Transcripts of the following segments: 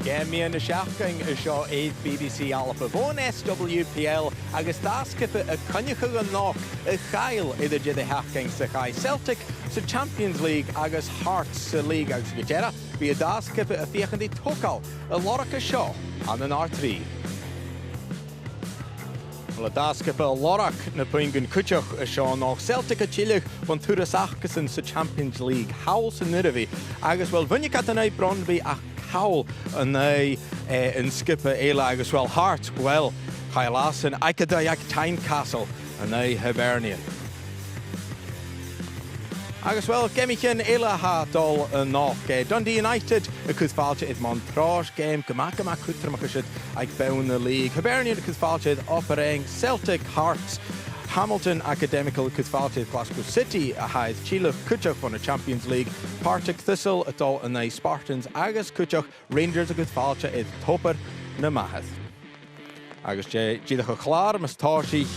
Gemi yn y siachgang y sio eid BBC Alpha Fôn SWPL agus dasgyfa y cynnwchig yn noch y chael iddo jydd y hachgang sy'n chai Celtic sy'n Champions League agus Hearts sy'n League agus gytera fi y dasgyfa y fiach yn di tocal y lorach y sio an yn R3. Wel y dasgyfa y lorach na pwyngen cwtioch y sio noch Celtic y chilych von Thuras achgysyn sy'n Champions League hawl sy'n nid fi agus wel fyny cat yn ei bron fi ach hawl yn ei yn sgipper eila agus wel Hearts wel chailasan ac ydy ac Tynecastle yn ei Hibernian. Agus wel gemichin eila ha dol yn noch Dundee United y cwthfaltiad id Montrose game gyma cwthr yma chysid ag bewn y league. Hibernian y cwthfaltiad Opereng Celtic Hearts Hamilton Academical cwthfaltiad Glasgow City a haid Chile cwtioch von y Champions League Partick Thistle y dol yn ei Spartans agus cwtioch Rangers y cwthfaltiad id Topper na Mahath. Agus gydach o chlar mas tásich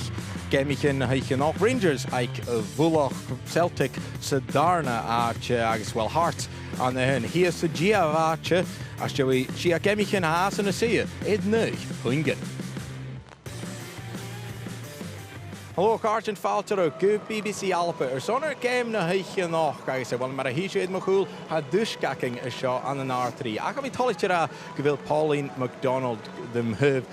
gemichin haichin och Rangers ag fwloch Celtic sy darna agus wel Hearts an hyn hi sy gia fache as jawi gia gemichin haas yn y sia id neu hwingen. Hallo, Carton Falter, good BBC Alpha. Sonner game na heich nog. Kijk eens, want maar hij is het cool. Had dus kijking een shot aan een R3. Ik heb het al gewil Pauline McDonald them have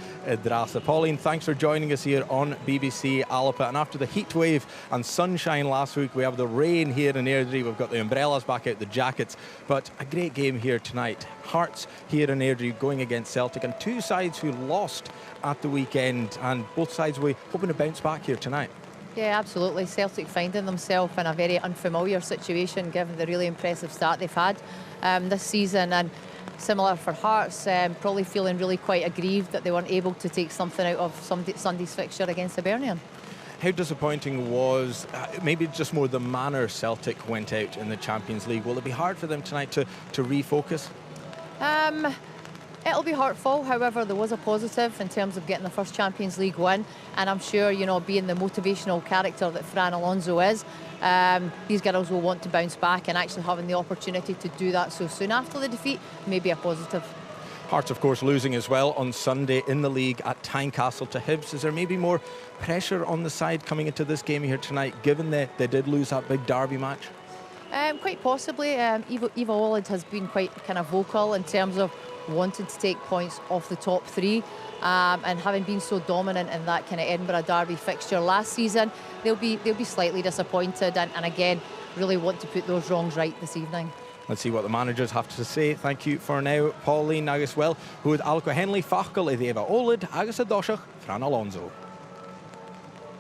drassen. Pauline, thanks for joining us here on BBC Alpha. And after the heat wave and sunshine last week, we have the rain here in Airdrie. We've got the umbrellas back out, the jackets. But a great game here tonight. Hearts here in Airdrie going against Celtic, and two sides who lost at the weekend, and both sides were hoping to bounce back here tonight. Yeah, absolutely. Celtic finding themselves in a very unfamiliar situation given the really impressive start they've had this season, and similar for Hearts, probably feeling really quite aggrieved that they weren't able to take something out of Sunday's fixture against Hibernian. How disappointing was maybe just more the manner Celtic went out in the Champions League? Will it be hard for them tonight to refocus? It'll be hurtful, however there was a positive in terms of getting the first Champions League win, and I'm sure, you know, being the motivational character that Fran Alonso is, these girls will want to bounce back, and actually having the opportunity to do that so soon after the defeat may be a positive. Hearts, of course, losing as well on Sunday in the league at Tynecastle to Hibs. Is there maybe more pressure on the side coming into this game here tonight, given that they did lose that big derby match? Quite possibly. Eva Olid has been quite kind of vocal in terms of wanting to take points off the top three, and having been so dominant in that kind of Edinburgh derby fixture last season, they'll be slightly disappointed, and again really want to put those wrongs right this evening. Let's see what the managers have to say. Thank you for now, Pauline, agus well, who had Alco Henley Fachel iddi Eva Olid agus a doshach Fran Alonso.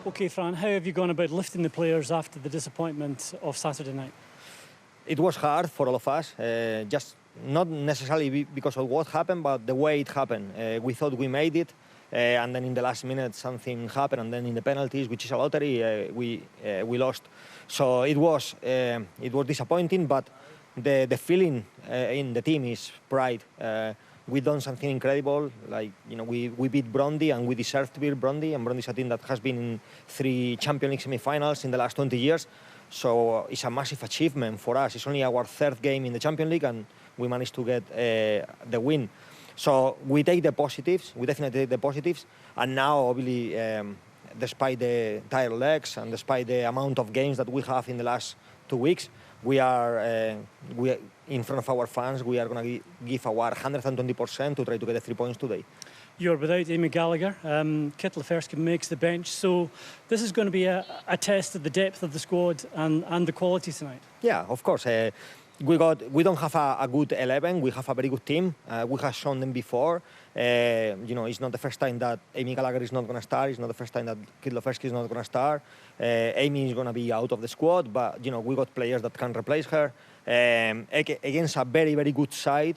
Okay, Fran, how have you gone about lifting the players after the disappointment of Saturday night? It was hard for all of us, just not necessarily because of what happened, but the way it happened. We thought we made it, and then in the last minute something happened, and then in the penalties, which is a lottery, we lost. So it was disappointing, but the feeling in the team is pride. We've done something incredible, like, you know, we beat Brondby, and we deserve to beat Brondby, and Brondby is a team that has been in 3 Champions League semi-finals in the last 20 years. So it's a massive achievement for us. It's only our 3rd game in the Champions League, and we managed to get the win. So we take the positives, we definitely take the positives, and now obviously, despite the tired legs and despite the amount of games that we have in the last 2 weeks, we are in front of our fans. We are going to give our 120% to try to get the 3 points today. You're without Amy Gallagher. Kit Lefersky makes the bench, so this is going to be a test of the depth of the squad and the quality tonight. Yeah, of course. We don't have a good 11. We have a very good team. We have shown them before. You know, it's not the first time that Amy Gallagher is not going to start. It's not the first time that Kit Lefersky is not going to start. Amy is going to be out of the squad, but you know, we got players that can replace her against a very, very good side.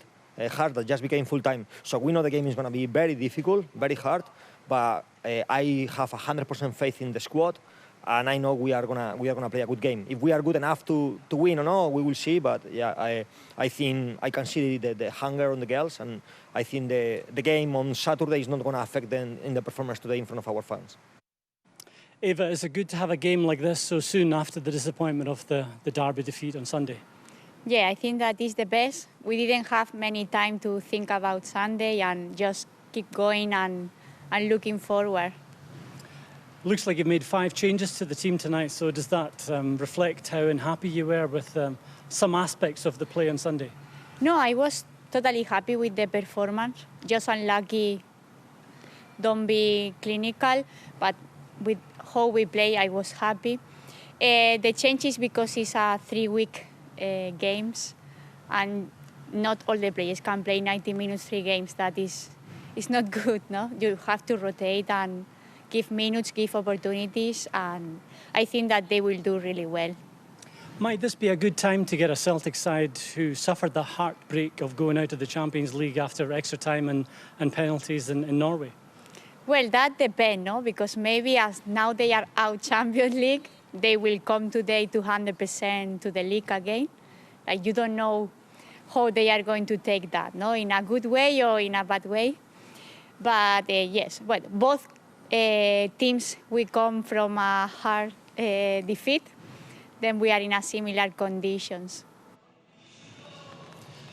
Hard that just became full-time. So we know the game is going to be very difficult, very hard, but I have 100% faith in the squad, and I know we are gonna play a good game. If we are good enough to win or not, we will see. But yeah, I think I can see the hunger on the girls, and I think the game on Saturday is not going to affect them in the performance today in front of our fans. Eva, is it good to have a game like this so soon after the disappointment of the derby defeat on Sunday? Yeah, I think that is the best. We didn't have many time to think about Sunday and just keep going and looking forward. Looks like you've made 5 changes to the team tonight, so does that reflect how unhappy you were with some aspects of the play on Sunday? No, I was totally happy with the performance. Just unlucky, don't be clinical, but with how we play, I was happy. The change is because it's a 3-week games, and not all the players can play 90 minutes 3 games. That is not good, no? You have to rotate and give minutes, give opportunities, and I think that they will do really well. Might this be a good time to get a Celtic side who suffered the heartbreak of going out of the Champions League after extra time and penalties in Norway? Well, that depends, no? Because maybe as now they are out Champions League, they will come today 200% to the league again. Like, you don't know how they are going to take that, no? In a good way or in a bad way. But yes, well, both teams, we come from a hard defeat, then we are in a similar conditions.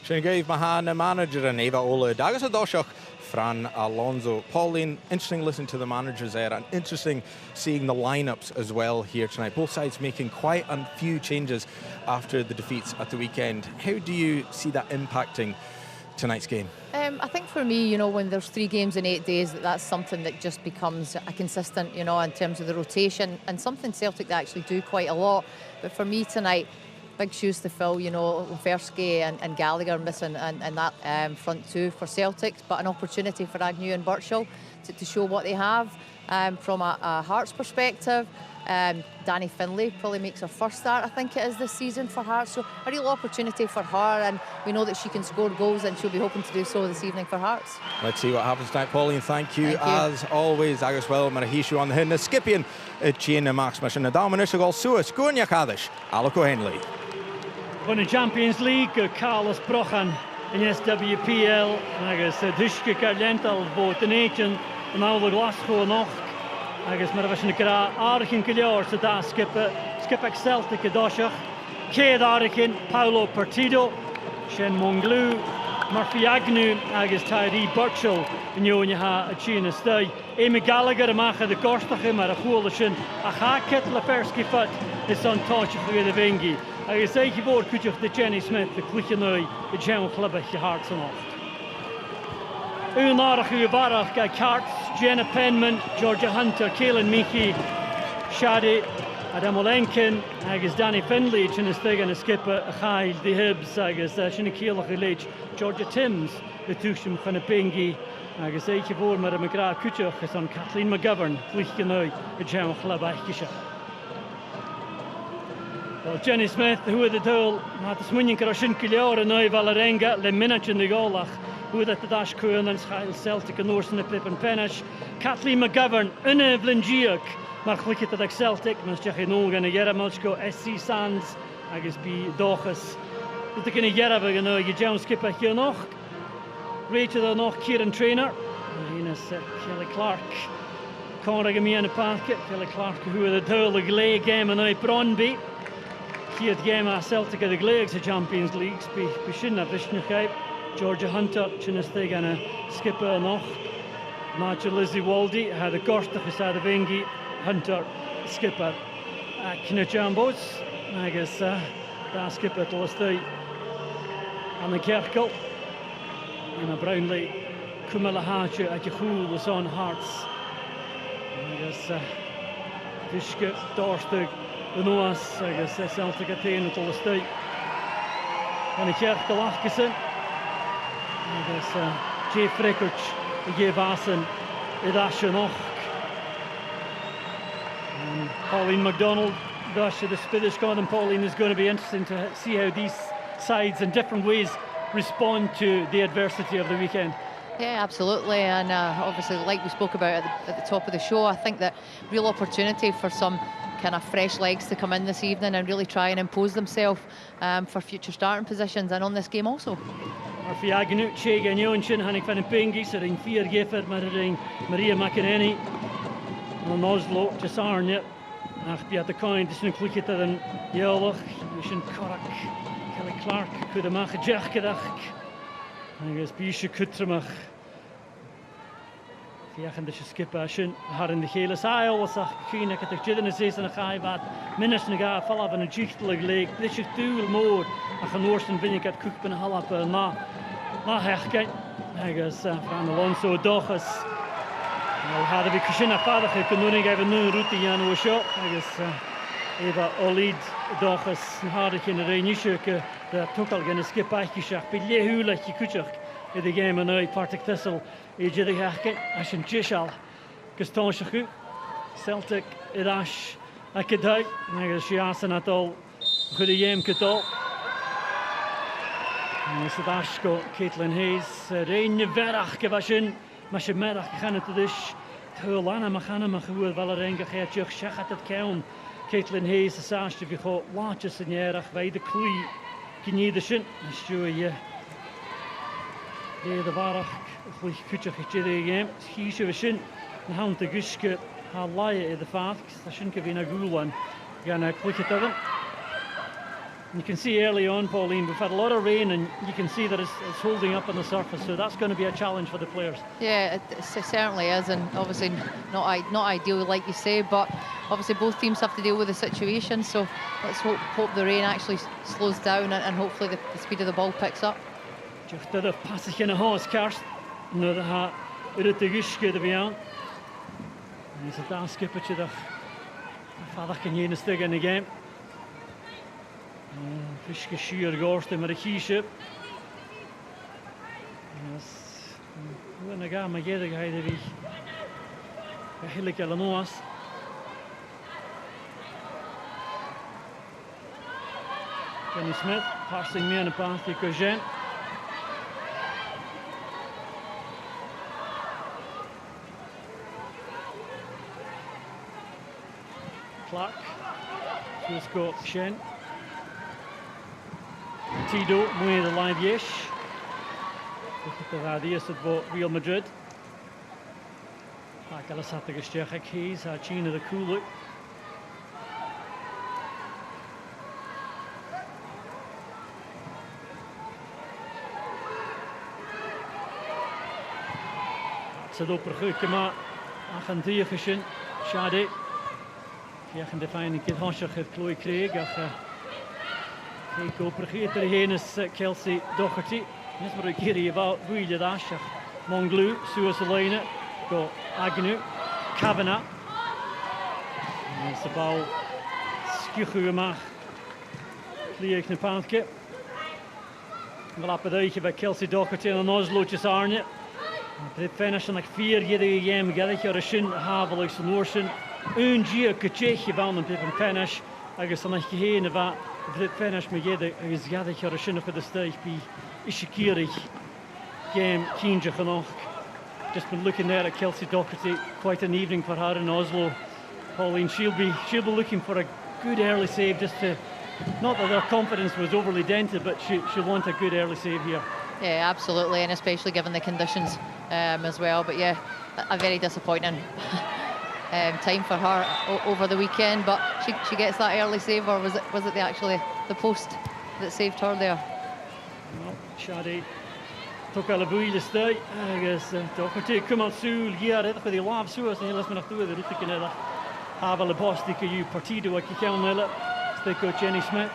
Sin gaibh Mahana manager and Eva Ola Dagus Adoshok, Fran Alonso. Pauline, interesting listening to the managers there and interesting seeing the lineups as well here tonight. Both sides making quite a few changes after the defeats at the weekend. How do you see that impacting tonight's game? I think for me, when there's 3 games in 8 days, that's something that just becomes a consistent, in terms of the rotation, and something Celtic that actually do quite a lot. But for me tonight, big shoes to fill, Fersky and Gallagher missing and that front 2 for Celtic, but an opportunity for Agnew and Birchall to show what they have from a Hearts perspective. Danny Findlay probably makes her first start, I think it is, this season for Hearts, so a real opportunity for her, and we know that she can score goals, and she'll be hoping to do so this evening for Hearts. Let's see what happens tonight. Pauline, thank you as always. Agus well Marahishu on the hin. Skipian China Max Mission Adamanishagol Suis Gunya Kadish Alako Henley. When the Champions League, Carlos Brochan in SWPL, agus Dushke Carlental vote in Achen, and now the Glasgow Noch. Agus mar bheith sin gra Archin Gillior sa da skipag Celtic a doiseach. Céad Archin, Paulo Partido, Shen Monglu, Murphy Agnew, agus Tyree Birchall in Jónyaha a China stay. Amy Gallagher amach the Gorstach mar a chula sin a cha Kettle Fersky foot is on touch of the Vengi. Agus eich board cwtioch the Jenny Smith the Clichanoi the Gem Clubach the Hearts on off. Unarach Ubarach Guy Carts, Jenna Penman, Georgia Hunter, Kaelin Mickey, Shadi, Adam Olenkin, agus Danny Findlay, Chinistig and a skipper, a Chail, the Hibs, agus Shinikielach Illich, Georgia Timms, the Tushim Fanapengi, agus Eichivor Mara McGrath Kutchoch is on Kathleen McGovern, Flichkanoi, the Gem Club Aikisha. Well, Jenny Smith, who are the tool, Matas Munyan Karashin Kilior, and Noi Valarenga, Le Minach in the Golach. Who at the Dash Kuan and Schail Celtic and Norsen the Pip and Penish. Kathleen McGovern, Evelyn Giach, Marchlicket at Celtic, Manchach in Olgan, a Yeramalchko, SC Sands, Agus B. Dochas. But the Kenny Yeravag, you Jones Skipper here noch. Rachel the noch, Kieran Trainer, Ines Kelly Clark, Conrad Gamian Packet, Kelly Clark, who are the tool, the Glay game and I Bronby. Here at game at Celtic at the Glags, the Champions League, Bishina Vishnukai. Georgia Hunter, Chinistig and a skipper noch. Nacha Lizzie Waldy had a Gorstach beside the Vengi, Hunter, skipper. Kinajambos, I guess that skipper to Lestay. And the Kerkel. And a Brownlee, Kumala Hacha at Yahoo was on Hearts. I guess Vishka, Dorstig, the Noas, I guess Celtic attain to Lestay. And the Kerkel Achkison. I guess Jay Frickerch, Jay Vasson, Idasha Noch. And Pauline MacDonald, Dasha the Spiddish God, and Pauline is going to be interesting to see how these sides in different ways respond to the adversity of the weekend. Yeah, absolutely, and obviously, like we spoke about at the top of the show, I think that real opportunity for some kind of fresh legs to come in this evening and really try and impose themselves for future starting positions and on this game also. Murphy Agnew, Che Gagnon-chin, Hannig van den Pingi, so in 4 Giffer, Maria McInerney, and Oslo, Jasarnia, Ach, be at the coin, this is Clickett and Yelloch, Mission Korak, Kelly Clark could have made a jack of that. I guess Bisha Kutramach. Fiachan de skip ashin har in de gele saai was a keen ek het jidden is en gaai wat minnes na ga fall af in 'n jichtelig leek dis is duel moor a genoorsten bin ik het koek ben halap na herken I guess van Alonso Dochas nou hadden we Kushina vader kunnen even nu route Jan o show I guess Eva Olid Dochas harde in de reinische de tokal gen skip uitgeschach bij lehulach kuchach in de game en uit partik tissel Ejid herken as in Jishal Gastonchachu Celtic Idash Akidai Nagasiasan at all good game Kitol Sadashko Caitlin Hayes Rain Verach Gavashin Mashimerach Ganatudish Tulana Mahana Mahu Valarenga Hetjuch Shachat at Kaun Caitlin Hayes Sash to be called launches in Yerach by the Clee Kinidishin Shuya de Varach Goed kutje game. Kiesje we zien een hand te guske haar laaien in de vaart. Dat shouldn't have been a good one. Gonna click it over. You can see early on, Pauline, we've had a lot of rain, and you can see that it's holding up on the surface. So that's going to be a challenge for the players. Yeah, it certainly is, and obviously not ideal, like you say. But obviously both teams have to deal with the situation. So let's hope the rain actually slows down, and hopefully the speed of the ball picks up. Just de passage in een huis kerst. Nu de ha uit de guske de bian. En is het daar skippertje dat vader kan je een stuk in de game. Fiske schuur gorst met de kiesje. Yes. Hoe een ga maar geder ga je wie. Eigenlijk al noas. Kenny Smith passing me aan de paas die Cogen. Clark, she's got Shen, Tido, mooi de line yes. De radius het Real Madrid. Ik alles had gesteld ik hees, China de koele. Het is op een maar aan die gezien, Shade. Ja, gaan de fijne keer hansje het Chloe Craig. Ik hoop er heen is Kelsey Doherty. Net maar een keer je wou je daar. Monglu, Suasalena, go Agnew, Kavanagh. En is de bal schuigen maar. Vlieg naar Paantje. We laten uitje bij Kelsey Doherty en Oslootjes Arne. Het finish en 4 jede game gelijk je Rashin Havelig Noorsen. Een gier kutje van een pip en finish. Agus dan ik heen va dit finish me jede is gelijk je Rashin voor de stage bij Ishikiri game kinje genoeg. Just been looking there at Kelsey Doherty. Quite an evening for her in Oslo. Pauline, she'll be looking for a good early save just to, not that her confidence was overly dented, but she'll want a good early save here. Yeah, absolutely, and especially given the conditions as well. But yeah, a very disappointing time for her over the weekend. But she gets that early save, or was it actually the post that saved her there? No, Shadi took a boeile stay. I guess Doherty come on Sul hier het voor die laaf zo as heel eens maar toe de route kunnen hebben le post die je partido wat je kan willen. Stick Jenny Smith.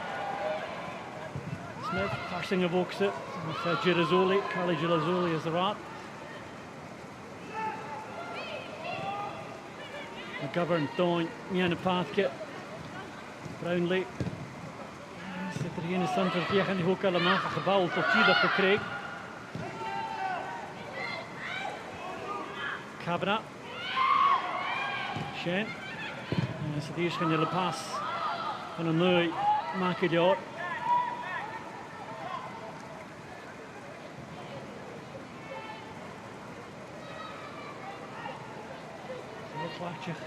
Smith passing a box it. Girazzoli, Carly Girazzoli is the rat. McGovern, Dawn, Miana Pathke, Brownlee. Zit er hier in de stand van Vier en die ook allemaal gebouwd tot die dat gekregen. Kavanagh. Shane. En ze die is gaan de pas van een nieuw maken jaar.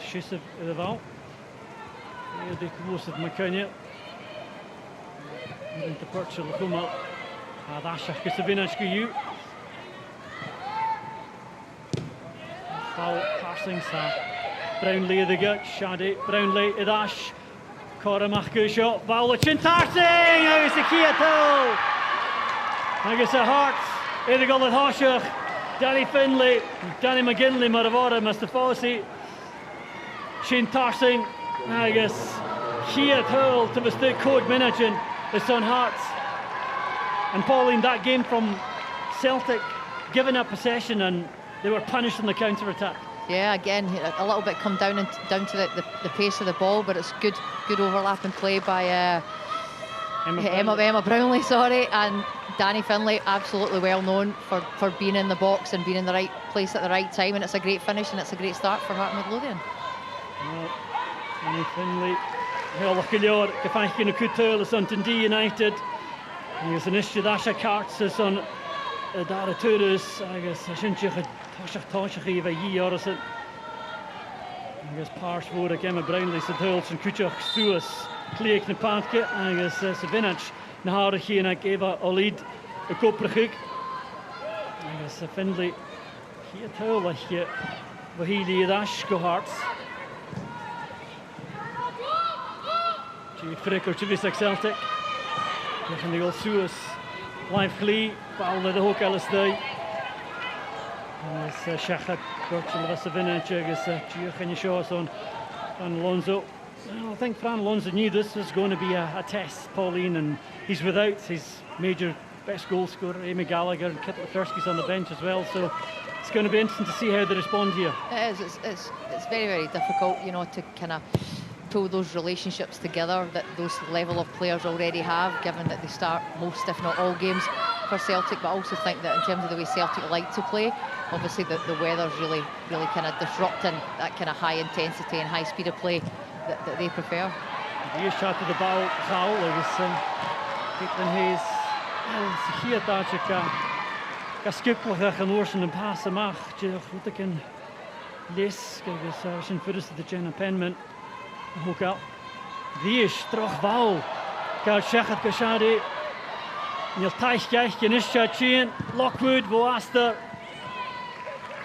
Schissen in de bal. Heel dik was het McKenna. En te kort zullen komen. Daar zag je ze binnen schuw. Foul passing sa. Brownlee de gut. Shadi Brownlee Idash. Coramach go seo, bála sin tarsing agus a Keató. Agus a Hart, idir go le Thóiseach, Danny Finlay, Danny McGinley mar a bhara Mr. Fossey. Sin tarsing agus Keató to the code minute the Sun Hearts. And Pauline, that game from Celtic, given up possession and they were punished in the counter-attack. Yeah, again, a little bit come down to the pace of the ball, but it's good overlapping play by Emma Brownlee, sorry, and Danny Finlay, absolutely well known for being in the box and being in the right place at the right time, and it's a great finish and it's a great start for Hart Midlothian. Danny Finlay, Helach Gilior, Gafankin Kutul, is on Dundee United. Agus an istiu dasha carts is on Dara Turus, agus Shinchich Toshach Eva Yi Orison. Agus Pars Vorak Emma Brownlee, Sadhuls and Kuchach Stuas, Kleek Nepantke, agus Savinach, Naharachi and Eva Olid, a Koprachik. Agus Finlay, Hiatolach, Vahili Dash go Hearts. G. Frick or Chivisak Celtic. Tegen de goal Suus, live Glee, bal naar de hoek Alistair. As Shachat, Gorchel of Savinach, as Giuch and Yeshua on Fran Alonso. Well, I think Fran Alonso knew this was going to be a test, Pauline, and he's without his major best goal scorer, Amy Gallagher, and Kit Latursky's on the bench as well. So it's going to be interesting to see how they respond here. It is. It's very, very difficult, you know, to kind of pull those relationships together that those level of players already have, given that they start most, if not all, games for Celtic. But I also think that in terms of the way Celtic like to play, obviously the weather's really kind of disrupting that kind of high intensity and high speed of play that they prefer. Hier shot to the ball, Saul, agus Caitlin Hayes. Hier dat je ka skipplach an oorsen en pass amach, je goed ik een les, agus sin fyrst de Jenna Penman. Hoek al. Die is terug bal. Gaat Shechat Gashadi. Neil Teich Geich in Ischachin. Lockwood, Boaster.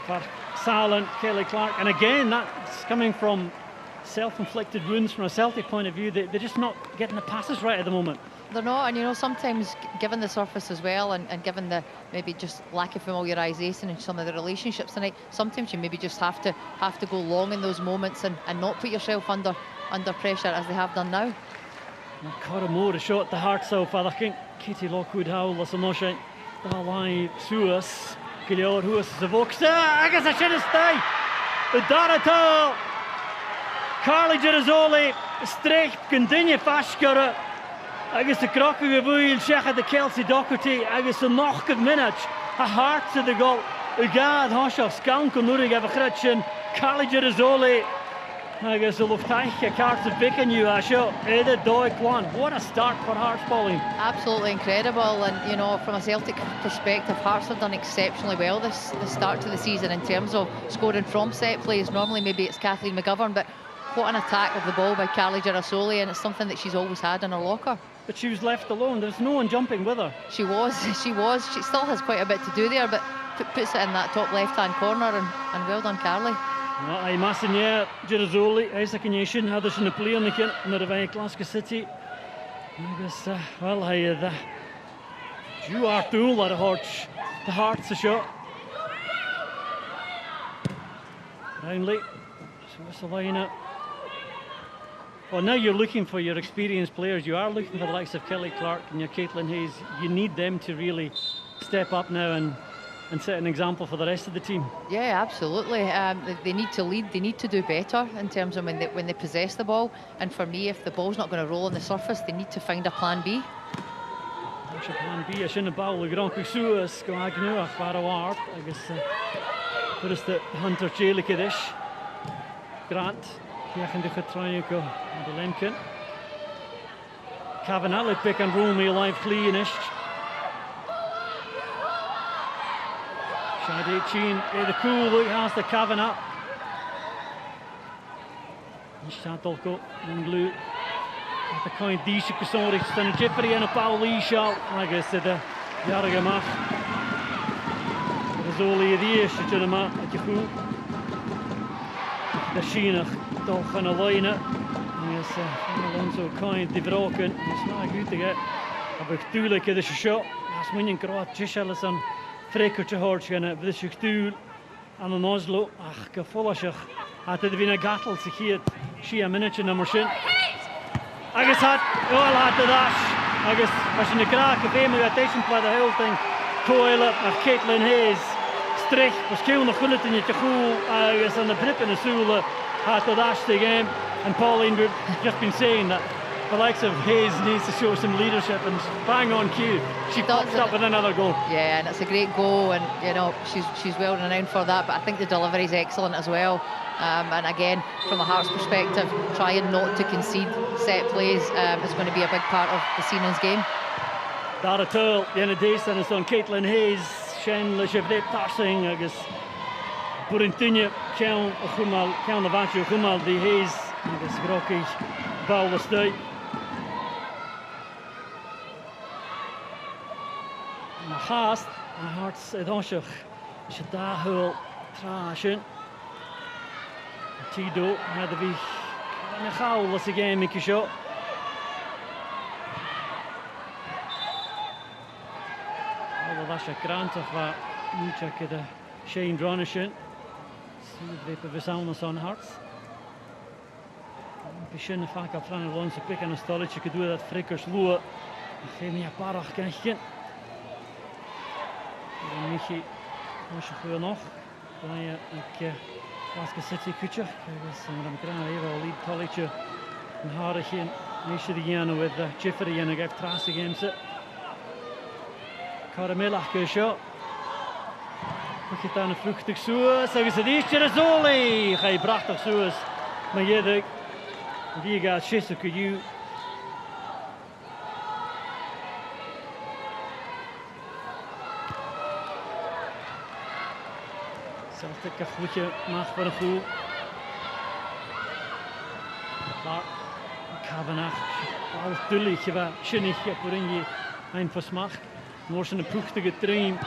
For Salen, Kelly Clark. And again, that's coming from self-inflicted wounds from a Celtic point of view. They're just not getting the passes right at the moment. They're not, and you know, sometimes given the surface as well, and given the maybe just lack of familiarisation in some of the relationships tonight, sometimes you maybe just have to go long in those moments and not put yourself under pressure as they have done now. Coramore, a shot to Hart so far. I think Katie Lockwood Howell, that's a notion. Dalai Suas, Gilior, who is the Vox. I guess I should have stayed. The Darato, Carly Girazzoli, Streich, Continue Fashkara. Agus de krokke gevoel zeggen de Kelsey Doherty. Agus de nog een minute. A Hart to the goal. Ugad Hoshoff scan kon nodig hebben gretchen. Carly Girazzoli. Agus de luchteiche kaart te pikken you Asho. Ede Doig one. What a start for Hearts, Pauline. Absolutely incredible, and you know, from a Celtic perspective, Hearts have done exceptionally well this start to the season in terms of scoring from set plays. Normally maybe it's Kathleen McGovern, but what an attack of the ball by Carly Girazzoli, and it's something that she's always had in her locker. But she was left alone. There's no one jumping with her. She was. She still has quite a bit to do there, but puts it in that top left-hand corner, and well done, Carly. I Massigner, Girazzoli, Isaac and Yashin, hadden ze een play on the naar de Glasgow City. Agus, well, hij de Drew Arthur the Hearts a shot. Brownlee, so line well, now you're looking for your experienced players. You are looking for the likes of Kelly Clark and your Caitlin Hayes. You need them to really step up now and set an example for the rest of the team. Yeah, absolutely. They need to lead. They need to do better in terms of when they possess the ball. And for me, if the ball's not going to roll on the surface, they need to find a plan B. Plan B is in de bal. Grand Kusuas go agnu ach war award. I guess first the Hunter Jelike Grant. Hier gaan de getraaien go de Lemken. Kavanagh pick and roll me live clean ish. Shadi Chin, the cool look has the Kavanagh. Nishtadolko, Blue. The kind Disha Kusori, Stan Jeffrey and a Paul Lee shot. I guess the Yaragama. Rizzoli the ish, Janama, at your fool. The Sheena. Toch van een lijnen. Yes, Sean so kind dibroken. Smaak utige. Aber tuurlijk is het shot. Als men in Kroat Chishelis aan frekertje hoort gaan, dus ik tuur aan een Oslo. Ach, gevolgig. Had het weer een gattel zich hier. Zie een minuutje nummer 10. Agus had wel had de dash. Agus als je een kraak op een meditation bij de hele ding. Coilen naar Caitlin Hayes. Strich, was kiel nog goed in je te goed. Agus aan de brip in de zoelen had de dash the game. And Pauline, we've just been saying that the likes of Hayes needs to show some leadership, and bang on cue, she pops up with another goal. Yeah, and it's a great goal, and you know she's well renowned for that. But I think the delivery is excellent as well. And again, from a Hearts perspective, trying not to concede set plays is going to be a big part of the Siemens game. Daar het al, the end of days, and it's on Caitlin Hayes. Shen le chevret passing, agus Burintinje, Kjell Gumal, Kjell Navacho Gumal, die Hayes, agus Grokkig, bal de stuit. Maar haast, en Hearts het onzig. Als je daar heel traasje. Tido, hadden we een goal als ik een beetje zo. Alle was je krantig waar moet je de Shane Dronishen. Zie je we samen zo'n Hearts. Misschien vaak op van onze plek aan een stalletje kunnen dat frikkers loeien. Geef me een paar kijken. Michi, als je goed nog, dan je ik was City kutje. Dus dan krijgen we even al die talletje een hardig in. Meestal die jaren met Jeffrey en ik heb trasig in ze. Karamellach kusje. Ik heb dan een vluchtig zo. Zeggen ze die is je zoli. Ga je prachtig zo is. Maar je denkt, die gaat schissen kun je. Celtic een goedje mag voor een goal. Maar Kavanagh, alles dullig, je was zinnig, waarin je een versmacht. Nog een proechtige trein,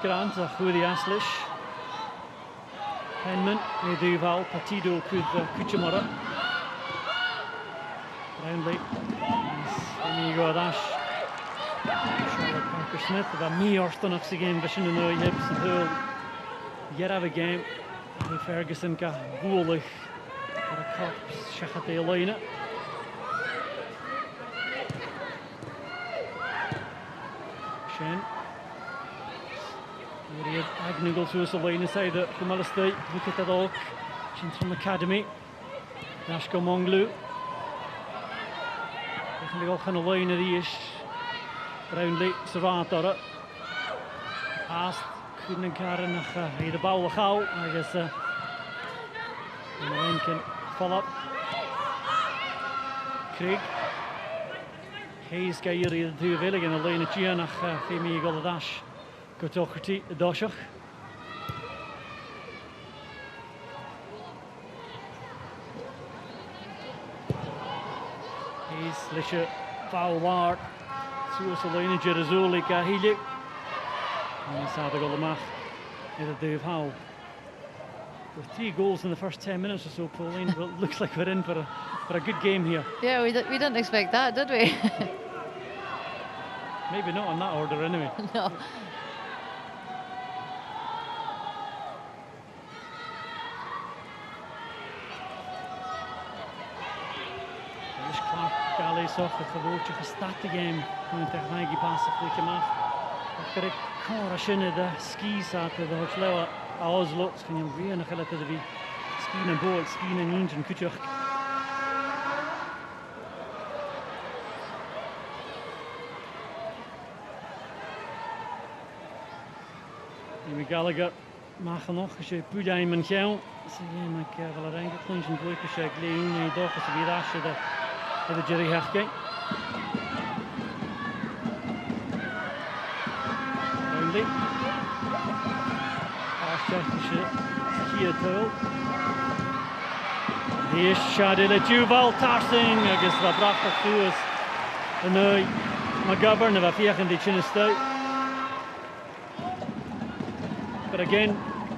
krant, dat goede aslish. Henman, met de val, Partido, kutje maar op. Roundly, en je gaat as. Charlotte Parker-Smith, wat meer dan nog zich in verschillende nieuwe hips en heel. Yet have a game. Ferguson ka goelig. For a cup, shachat de line. Shen. Here Agnigel to us the line inside the Kumala State. Look at that all. She's from Academy. Nashko Monglu. Eigenlijk ook gaan line die is. Brownlee Servator. Haast. Kunnen Karen nog de bal gauw. Agus de lijn kan follow up. Craig. Hayes kan hier de twee willen en de lijn het hier nog Femi Goldash. Kotocherty Doshach. Hayes lisje foul waard. Zoals de lijn Jerizoli kan hier. And he's had a goal match in the Dave Howe. With 3 goals in the first 10 minutes or so, Pauline, well, it looks like we're in for a good game here. Yeah, we didn't expect that, did we? Maybe not in that order anyway. No. Dus Clark Galley zag het gewoordje gestart de game. Toen tegen Maggie passen vliegen gemaakt. Correct. Cora sinne de skis at de horslewa a Oslo. Kan je weer nog helpen de wie skiën en boord, skiën en engine kutje. Jimmy Gallagher mag nog als je puja in mijn geel. Zeg je maar wel een enkel kleintje boek als je gleun en toch als je weer als je de Jerry Herkijk. Hier toe. Die is Shadile Duval Tarsing. Agus wat prachtig toe is. En nu McGovern wat vegen die chin stuit. But again,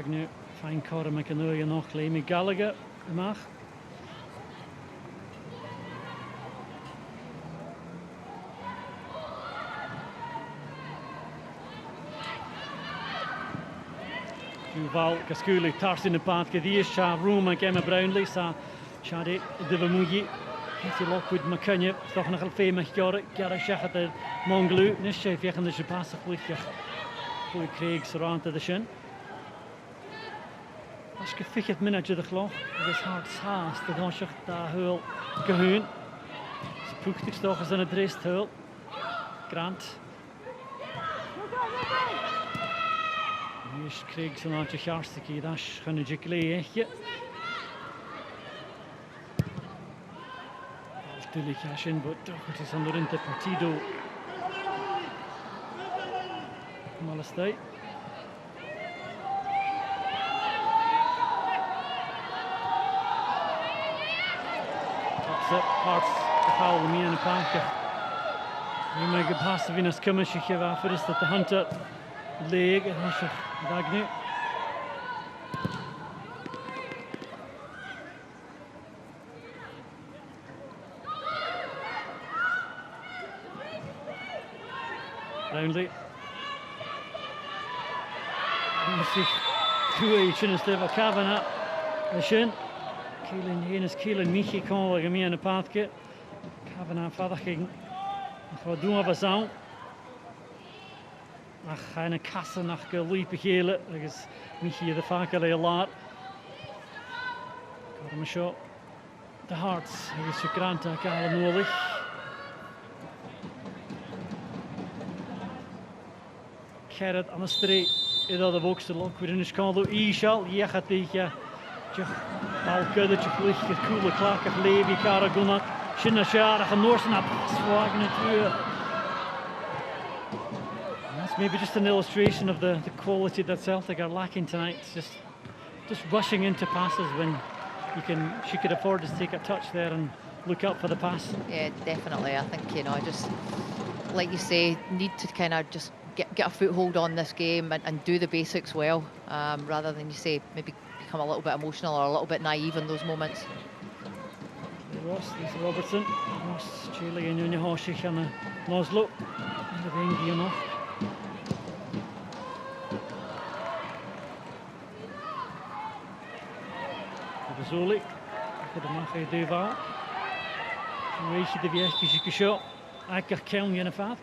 Agnew, fine Cora McAnoo, and Ockley, Gallagher, Mach. Val Gasculi, Tarsin and Pat Gadish, Sha Roma, Gemma Brownlee, Sa Shadi, Divamugi, Kitty Lockwood, McCunny, Stocknachal Fame, Gara Shachat, Monglu, Nisha, if you can the Japasa Flicker, Chloe Craig, surrounded the shin. As je 50 minuten de klok, het is hard haast, de dansje daar heel gehoon. Spooktig toch eens in het rest heel. Grant. Hier kreeg ze een aantal hartstikke, dat is gewoon een jiklee echtje. Natuurlijk als je maar toch het is onder in de partido. Malastij. Parts the foul me and Parker. You make a pass of Venus Kummish, you have after this that the hunter leg and Husher Dagny. Roundly. You see, 2 chin instead of Kavanagh. The shin. Keelan Heenis, Keelan Michi kon we mee in de paadje. Kavanagh vaderking. We doen wat we zou. Ach, ga in een kassen nach geliep gele. Dat is Michi de vaker heel laat. Got him a shot. The Hearts. Hij is gekrant aan Karel nodig. Gerrit aan de streep. Dat de boxte lok weer in de schouder. Ishal, je gaat tegen. Balkudde, vliegt, koele klakker, Levi, Karagunat, Shinashara, and Norsenap, swagging it through. That's maybe just an illustration of the quality that Celtic are lacking tonight. It's just rushing into passes when she could afford to take a touch there and look up for the pass. Yeah, definitely. I think, you know, just like you say, need to kind of just get a foothold on this game and do the basics well, rather than, you say, maybe become a little bit emotional or a little bit naive in those moments. Ross, Lisa Robertson, Ross, Chile and Nunya Hoshik and Noslo. And the Vengi, you know. The Zoli, for the Mache Duval. Reishi de Vieski, Shikisho, Aker Kelm, Yenafak.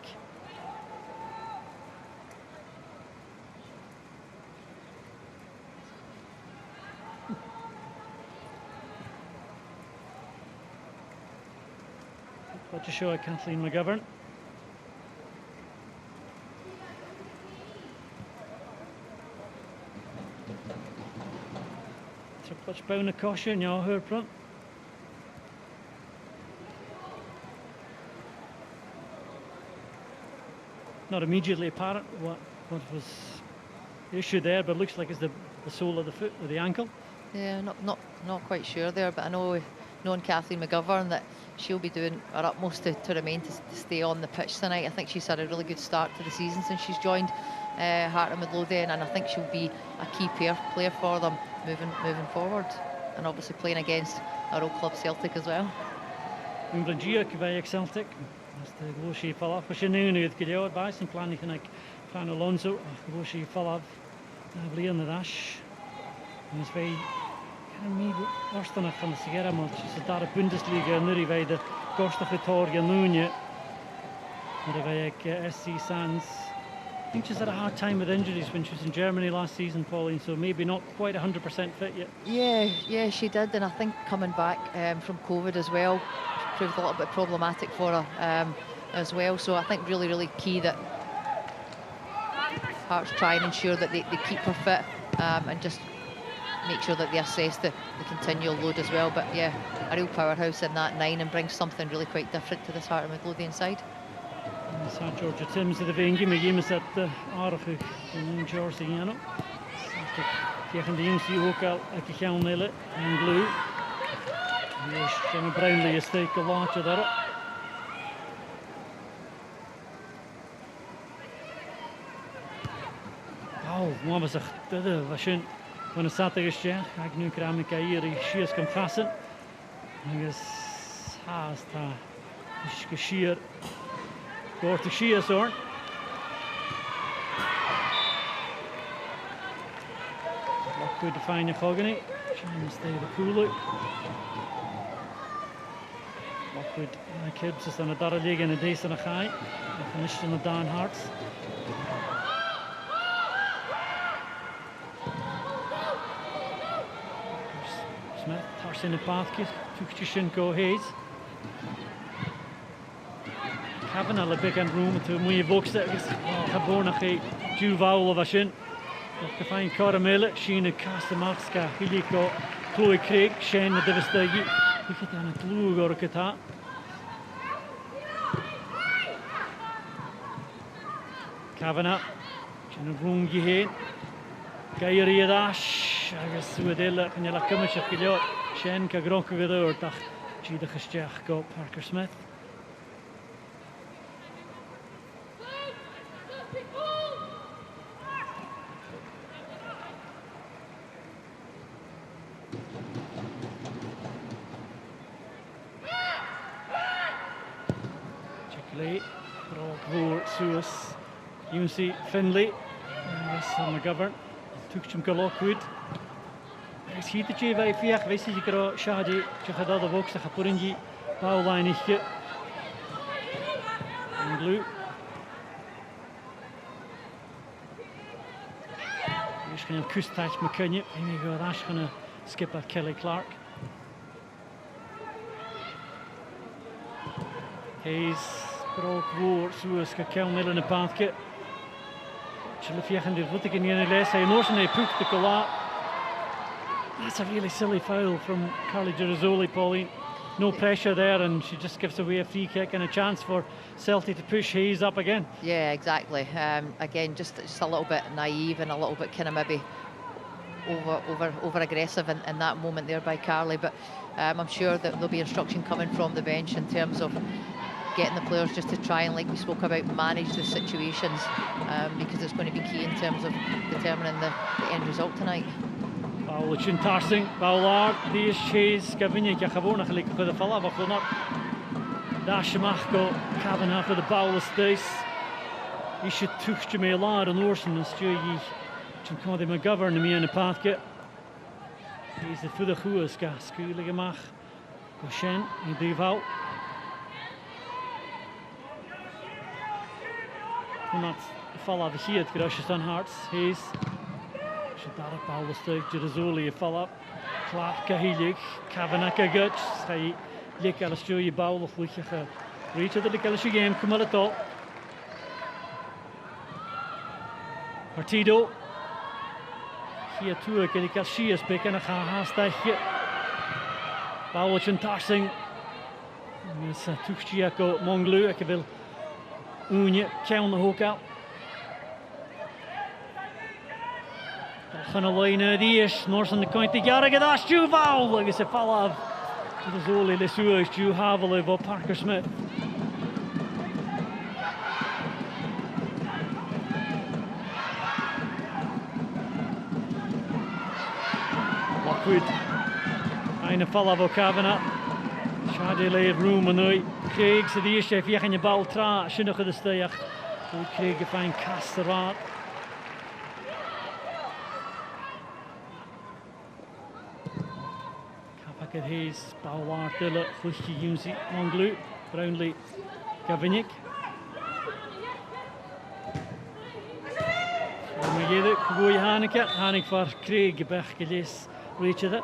To show Kathleen McGovern. Touch bound a caution, yeah, her front. Not immediately apparent what was the issue there, but looks like it's the sole of the foot or the ankle. Yeah, not quite sure there, but I know, knowing Kathleen McGovern, that she'll be doing her utmost to remain to stay on the pitch tonight. I think she's had a really good start to the season since she's joined Heart of Midlothian, and I think she'll be a key player for them moving forward, and obviously playing against our old club Celtic as well. England Gia Celtic. As the Gloshi fell off, which you knew with Gideon advice and planning like Fran Alonso. Gloshi fell off. Lee on the dash. And it's very maybe worse than van de Sigera match. Ze daar de Bundesliga en nu bij de Korstige Torge Nunje. Maar bij SC Sands. I think she's had a hard time with injuries when she was in Germany last season, Pauline, so maybe not quite 100% fit yet. Yeah, she did, and I think coming back from COVID as well proved a little bit problematic for her as well. So I think really key that Hearts try and ensure that they keep her fit and just make sure that they assess the continual load as well. But yeah, a real powerhouse in that 9 and brings something really quite different to this Heart of Midlothian side. Sa Georgia Timms de Vengi me gimes at Arfu in Georgia, you know. Tegen de jongens ook al ek gaan nelle en blue. Dus Gemma Brownlee is teken laatje daar. Oh, wat was het? Dat was een when a Saturday ag nu gram gair I shears come fasten. Agus has ta sheer go to shears or good to find a Hogany. Trying to stay the cool. Lockwood Kibbs is on a Dara League in a days and a high. Finished in the Dan Hearts. Smith, Tarsin and Bathkis, Tukchishinko Hayes. Kevin a big and room to Muye Voksters, Habornach, Juval of Ashin. To find Caramel, Sheena Castamarska, Hiliko, Chloe Craig, Shane the Devastagi. We get on a glue or a guitar. Kavanagh, in a room Gihe, Gairi Dash, I guess Suadilla, and you'll come to Kilot, Shen Kagronka Gadur, Dach, Gida Hashjach, go Parker Smith. Chick-Lee, Brock, Suis. Unsi Finlay, McGovern, Tukchum Gallockwood. Is he the J. Fiach, Vessi Gro, Shadi, Chahada the Vox, the Hapuringi, Pauline here. And Blue. He's going to Kustach McKinney, and you go Rash going to skip at Kelly Clark. Hayes, Brock, War, Suis, Kel Mill in the basket. That's a really silly foul from Carly Girasoli, Pauline. No pressure there, and she just gives away a free kick and a chance for Celtic to push Hayes up again. Yeah, exactly. Again, just a little bit naive and a little bit kind of maybe over aggressive in that moment there by Carly. But I'm sure that there'll be instruction coming from the bench in terms of getting the players just to try and, like we spoke about, manage the situations, because it's going to be key in terms of determining the end result tonight. Paulchen Tarsing, Baular, Dias Chase, Gavinia, Jachabona, Halik for the Falava, will not Dashmachko, Kavanagh for the Bowler Stace. You should touch Jamailar and Orson and Stewie, Chimcody McGovern, and me in the Pathke. He's the Fuda Huaska, Skuligamach, Goshen, and Devau. Not fall out here at Grushes on Hearts. Hayes. Shadara Paul Stig, Girasoli, a follow up. Clark Kahilik, Kavanagh Guts. Say, Lick Alistu, Bowl of Wichach. Reach of the Lickalish game, come on at all. Partido. Here too, a Kelikashi is picking a Hasta here. Bowlich and Tarsing. Miss Tuchiako Monglu, Akavil. Unje, count the hook out. Hanalina Dias, North on the coin to Garagadas, Juval, like I said, Falav. It is only the Suez, Ju Havelev or Parker Smith. Lockwood, Eine Falav or Kavanagh. Shadi laid room and Craig said the issue if you can ball tra, Shinnock of the Stayach. Craig find Casterat. Kapak Hayes, Baular, Dilla, Fushki Unsi, Monglu, Brownlee, Gavinic. Megede, Kuboy Haneke, Hanik for Craig, Berkelis, reach it.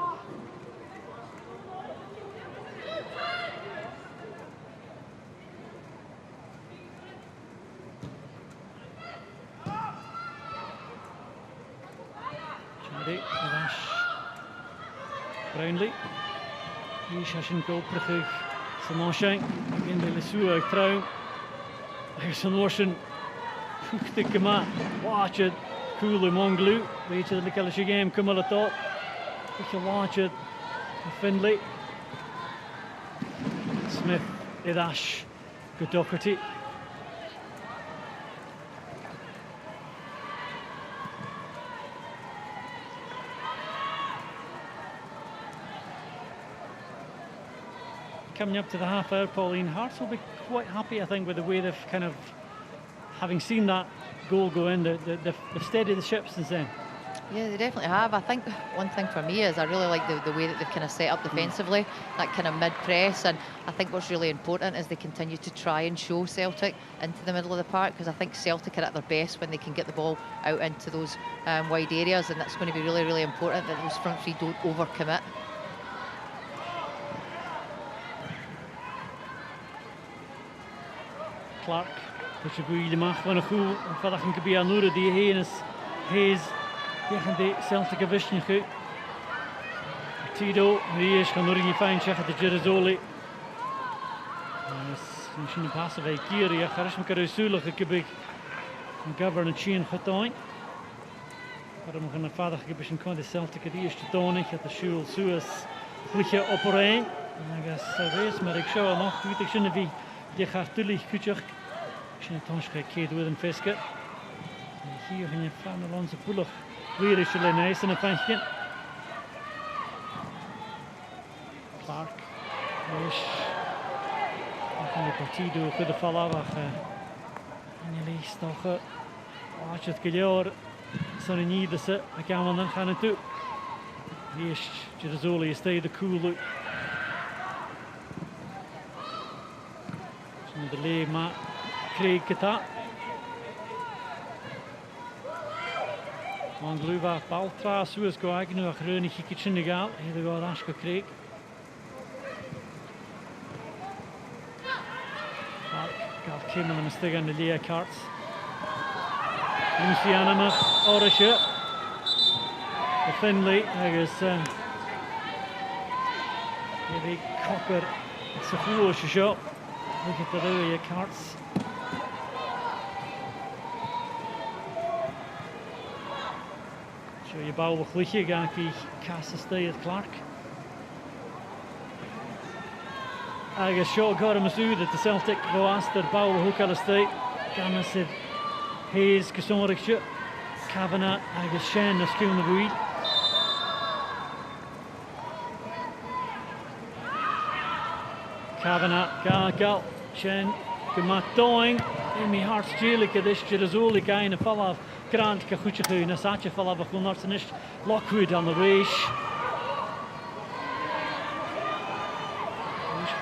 Brownlee. Hier Shashenko terug. Samanshang. In de Lesua trouw. There's an ocean. Tikema. Watch it. Cool Monglu. Weet je de Kellische game. Come on, thought. We can watch it. Finlay. Smith. Idash. Good Doherty. coming up to the half hour, Pauline, Hearts will be quite happy, I think, with the way they've kind of, having seen that goal go in, they've steadied the ship since then. Yeah, they definitely have. I think one thing for me is I really like the way that they've kind of set up defensively, that kind of mid-press, and I think what's really important is they continue to try and show Celtic into the middle of the park, because I think Celtic are at their best when they can get the ball out into those wide areas, and that's going to be really, really important that those front three don't overcommit. Clark, which is really mach when a cool, for that can be a lure die heen is Hayes. Tegen de Celtic Avishnichu. Tido, die is gaan oranje fijn zeggen de Gerizoli. Misschien een passe bij Kiri, ja, Garish McCarusula, ik heb McGovern en Chien getaan. Maar we gaan vader gebeuren kan de Celtic die is te tonen, ik had de Schul Suez vliegen op een. En ik is maar ik zou nog goed ik zien wie die gaat tullig kutjig. Ik zie het ons gekeken door een fiske. Hier gaan je van onze poelig. Weer is jullie nice in een pankje. Clark. Is. Dan kan je partido goed de val af. En je leest toch. Als je het geloof. Zo'n niet dat ze. Ik kan dan gaan naartoe. Hier is Gerizoli. Je staat de cool. De leeg maar. Kreeg het dat. Man gluva Baltra, Suez go agnu a chrönig i Chinnigal, here go Ashka Creek. Gal Kimmel and a stig on the Leah carts. Luciana Orisha. The Finley, I guess, maybe Cocker, it's a foolish shot. Look at the Leah carts. Je bouw wel gelijk gaan die kassen stijgt Clark. Eigenlijk shot got him zo dat de Celtic go aster bouw wel hoek alle stijgt. Kan ze Hayes gezondigje. Kavanagh eigenlijk Shen de schoon de boei. Kavanagh gal Shen gemaakt doing in mijn hart stierlijke dus Gerizoli gaan een val af. Grant ka goed je na saatje vallen we gewoon naar is Lockwood aan de race.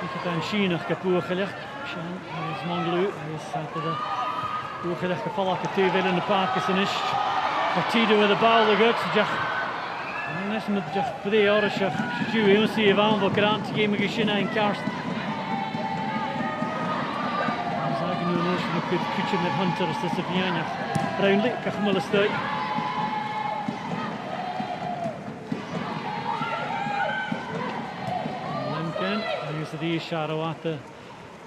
Ik heb dan China kapoor gelegd. Hij is Manglu, hij is uit de boer gelegd gevallen dat twee willen in de park is en is. Partido met de bal de goed. Ja. En is met ja 3 jaar is je stuur zie je van voor Grant die game China en Karst. Zagen nu nog een kutje met Hunter is dat Vianya. Brownlee, kach hem wel eens uit. Lincoln, I used the shadow at the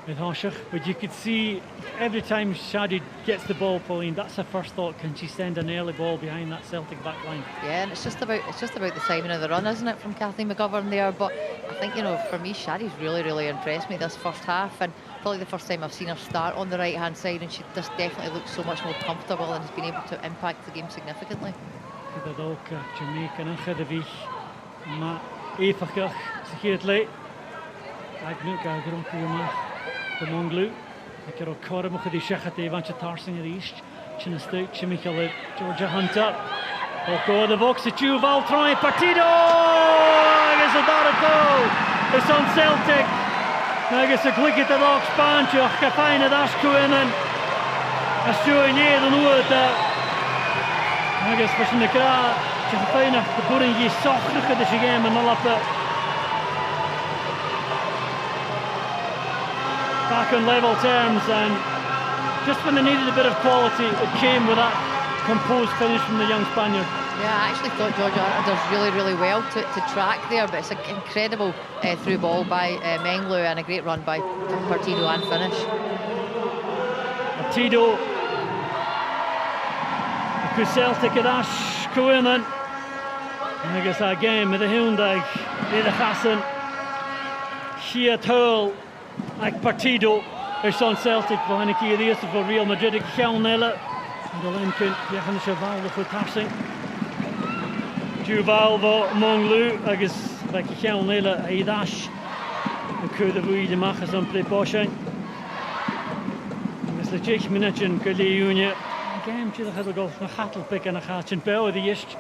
with Hoshach, but you could see every time Shadi gets the ball, Pauline, that's her first thought. Can she send an early ball behind that Celtic back line? Yeah, and it's just about the timing of the run, isn't it, from Kathleen McGovern there? But I think, you know, for me, Shadi's really impressed me this first half, and probably the first time I've seen her start on the right hand side, and she just definitely looks so much more comfortable and has been able to impact the game significantly. Dat ook Jamaica en Gedevich, maar eventueel zich het leed. Ik nu ga grond maar de Monglu. Ik heb ook kort mogen die zeggen die want je tarsing er is. China State, Chimichael, Georgia Hunter. Ook de Vox, het Juval try partido. Is het daar het goal? It's on Celtic. I guess a click at the rock span, je fijn het afkomen. Als je niet dan hoort dat. I guess was in de kraal. Je fijn de boerin je zachtelijk de game en lappen. Back on level terms, and just when they needed a bit of quality, it came with that composed finish from the young Spaniard. Yeah, I actually thought Georgia does really well to track there, but it's an incredible through ball by Menglu and a great run by Partido and finish. Partido, the Celtic at Ash Cohen, I guess again with the Hyundai, the Hassan, Shia Tull. Like Partido, is on Celtic behind the key of for Real Madrid. Kjaunella, and the Lincoln, Jehan Cheval for passing. Juvalvo, Monglu, I guess like Kjaunella, Aidash, Cwyd y fwy i machas am play bosiain. Agus le 10 minute yn gyliwnia. Game ti ddech golf na chatl pic yn a chat yn bew oedd i isht.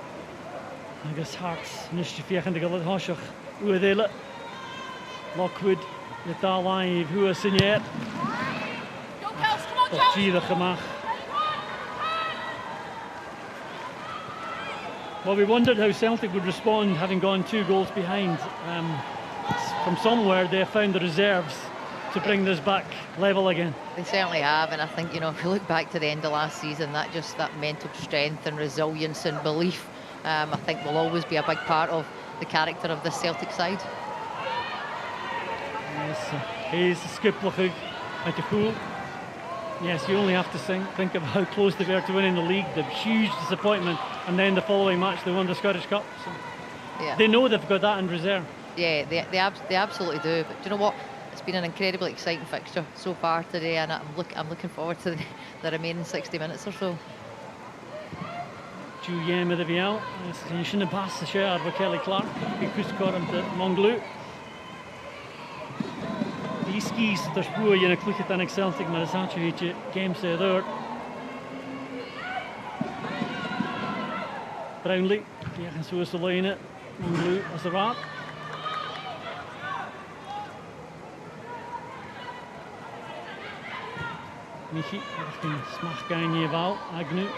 Agus Hearts nes ti fiach yn dy gylid hosioch wyd eile. Lockwood le da laif hwa syniad. Doch ti ddech ymach. Well, we wondered how Celtic would respond having gone 2 goals behind. From somewhere they found the reserves to bring this back level again. They certainly have, and I think, you know, if you look back to the end of last season, that mental strength and resilience and belief, I think will always be a big part of the character of this Celtic side. Yes, he's a skiplochig at the cool. Yes, you only have to think of how close they were to winning the league, the huge disappointment, and then the following match they won the Scottish Cup. So yeah. They know they've got that in reserve. Yeah, they absolutely do. But do you know what? It's been an incredibly exciting fixture so far today, and I'm looking forward to the remaining 60 minutes or so. Julian med the VL, you shouldn't pass the share with Kelly Clark. He could score him to Monglu. Die skis, there's poor in a click at an Celtic, maar dat is een game say there. Brownlee, die gaan zo eens de lijnen. Monglu as the raad. Michi, richting Smachgain Val, Agnew.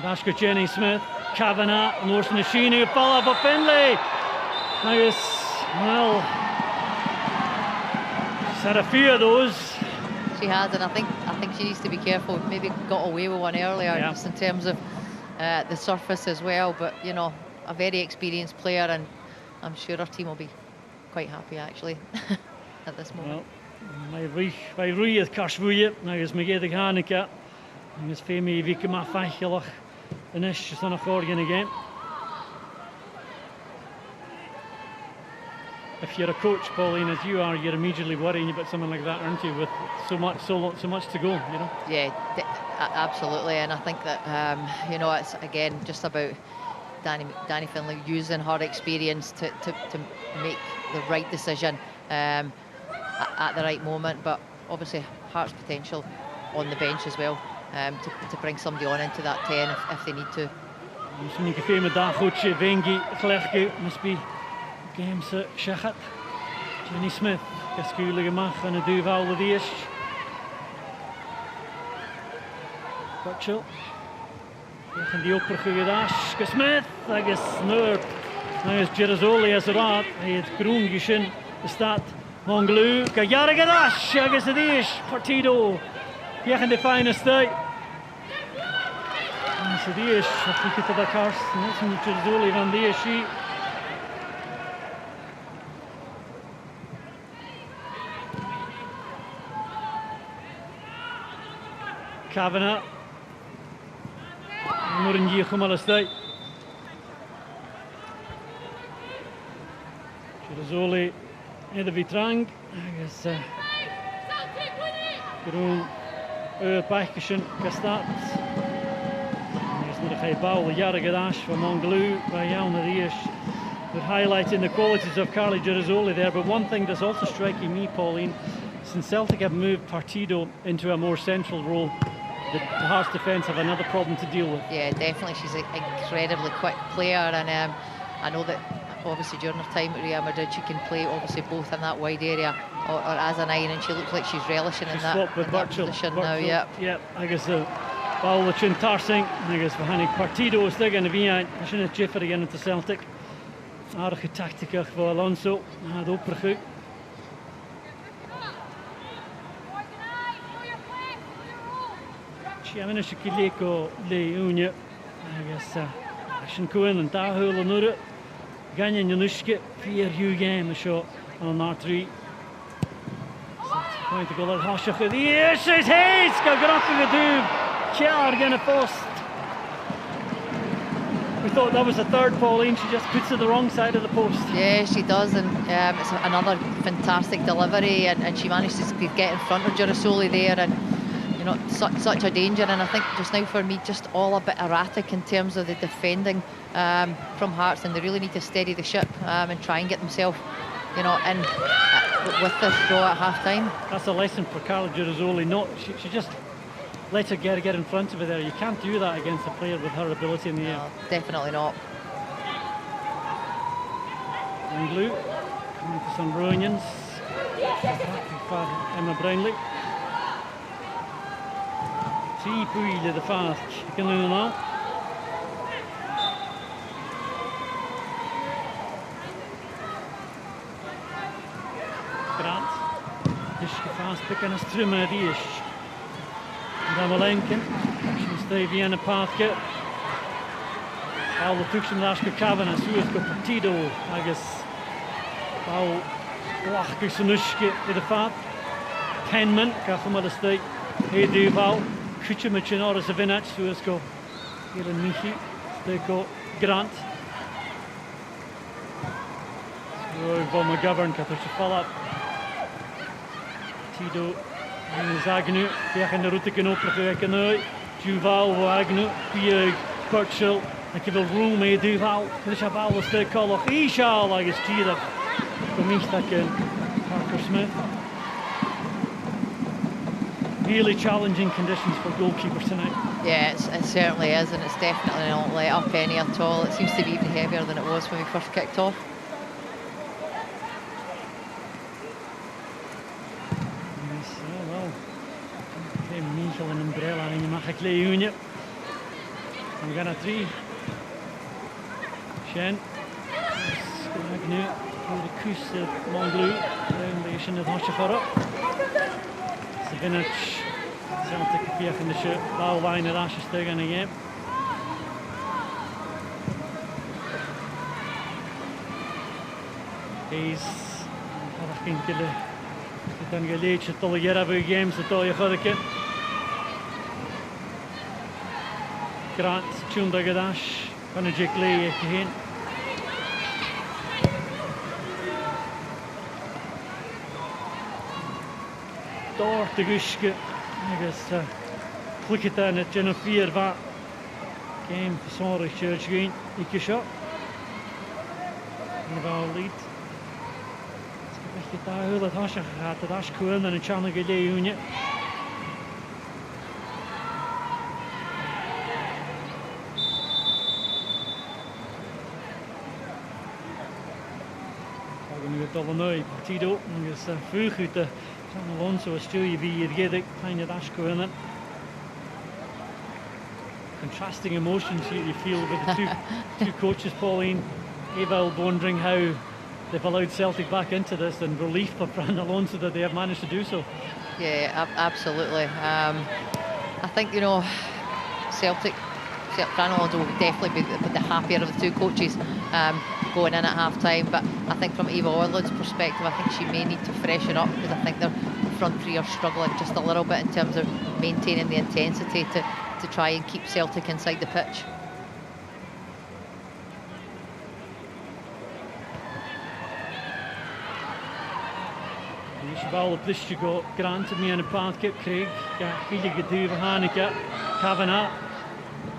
Vasco Jenny Smith, Kavanagh, and Orson Ashinu, follow up Finlay. Now well, she's had a few of those. She has, and I think she needs to be careful. Maybe got away with one earlier, yeah, just in terms of the surface as well. But you know, a very experienced player, and I'm sure our team will be quite happy actually at this moment. Well, my Rui is Kashvuye. Now is Megedig Hanukkah. And his Femi Vikama Fachilach. And this is on a Corgan again. If you're a coach, Pauline, as you are, you're immediately worrying about something like that, aren't you? With so much to go, you know. Yeah, absolutely, and I think that you know, it's again just about Danny Finlay using her experience to make the right decision at the right moment. But obviously, Hearts' potential on the bench as well to bring somebody on into that 10 if they need to. Misschien niet veel met dat goedje, Vengi, Glerke, must be games Shachat. Jenny Smith, Gaskuile gemacht en het duivel de eerst. Butchell. Tegen die opperige gedaas, Smith, dat is Noord. Dat is Gerazoli as raad. Hij het groen geschin, de staat Monglu, Kajara gedaas, dat is het eerst. Partido, tegen de fijne stijl. Dat is het eerst, dat ik het dat kast. Dat is niet Gerazoli van de eerst. Kavanagh. Murinji Khumalastay. Chirazoli in de Vitrang. I guess Groen Pijkischen Kastat. Here's nog een bouw, jarige dash van Monglu bij jou naar de eerste. They're highlighting the qualities of Carly Gerazoli there, but one thing that's also striking me, Pauline, since Celtic have moved Partido into a more central role, the Hearts defence have another problem to deal with. Yeah, definitely. She's an incredibly quick player, and I know that obviously during her time at Real Madrid she can play obviously both in that wide area or as a 9, and she looks like she's relishing in that position now. Yeah, I guess the ball the chin tarsing, I guess behind Partido is there going to be I shouldn't jiffer again into Celtic. Aardige tactica voor Alonso, het oppergoed. Chiamene Shikileko Leonia, I guess Ashen Cohen and Tahul Nura, Ganyan Yanushke, 4 game shot on R3. Going to go like Hoshach of the year, she's Hayes, Gagrafing a doob, Chiar again a post. We thought that was the third, Pauline. She just puts it the wrong side of the post. Yeah, she does, and it's another fantastic delivery, and she manages to get in front of Gerazoli there, and you know, such a danger. And I think just now for me, just all a bit erratic in terms of the defending from Hearts, and they really need to steady the ship and try and get themselves, you know, in with this draw at half-time. That's a lesson for Carla Girasoli. She just let her get in front of her there. You can't do that against a player with her ability in the air. No, definitely not. And Blue coming to some Ronians. Emma Brownlee. Three pwy de fach. Can you know? Grant. Is gefast pikken as trummen het is. Dan wel enken. She's Stevie in a pathke. Al the tuksum daske Cavan as Suez go partido. I guess. Al lachke sunuske in the fat. Penman gaf maar de steek. Hey Duval. Kutje met je Norris Vinach. Suez go. Hier in Michi. Steek go Grant. Roy Von McGovern gaat er follow up. Tido Zagnu, die in de route kan opgewerken nu. Duval Wagnu, Pierre Churchill. Ik heb wel room mee Duval. Dus heb alles te kallen. Ishaal is Tida. Kom niet dat kan. Parker Smith. Really challenging conditions for goalkeepers tonight. Yeah, it certainly is, and it's definitely not let up any at all. It seems to be even heavier than it was when we first kicked off. Michel een umbrella en je mag een klein. We gaan naar 3. Shen. Kijk nu voor de kus Monglou. Een beetje in het handje voor. Savinac. Celtic via van de bouwlijn en asjes tegen een game. He's geen kille. Dan geleerd je tot je hebben games tot je gaat. Grant, Chunda Gadash, Panajik Lee heen. Door te guske. Ik guess klik het aan het Jenna 4 va. Game sorry Church gaan. Ik shot. Nival lead. Ik daar heel dat hasje gaat. Dat is cool en een channel geleden. Dollar Partido, is Fugute, San Alonso, Australia, be Gedic, kind of Ashko in it. Contrasting emotions you feel with the two coaches, Pauline. Eva wondering how they've allowed Celtic back into this, and relief for Fran Alonso that they have managed to do so. Yeah, absolutely. I think, you know, Celtic, Fran Alonso will definitely be the happier of the two coaches going in at half-time, but I think from Eva Orland's perspective, I think she may need to freshen up, because I think their front three are struggling just a little bit in terms of maintaining the intensity to try and keep Celtic inside the pitch. Wel op dus go Grant mee aan de paard kip Craig. Ja, hele geduwe Haneke. Kavanagh.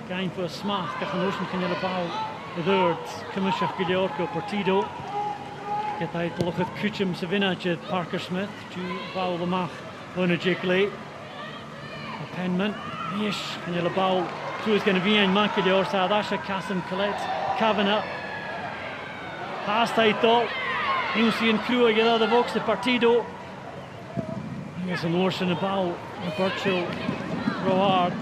Gaan voor smaak. Dat gaan oorspronkelijk kan je de bal. De deur. Commissioner Gugliorco Partido. Get uit de lucht het Kutjem Savinatje Parker Smith. Ju bal de mag. Van Jake Lee. Penman. Yes. Kan je de bal. Zo is gaan weer een makkelijk oorzaak. Asha Kasim Colette. Kavanagh. Haast hij toch. Nieuwsie en Crew get out of the box. De Partido. There's a Norse in the ball, Birchall, Roard.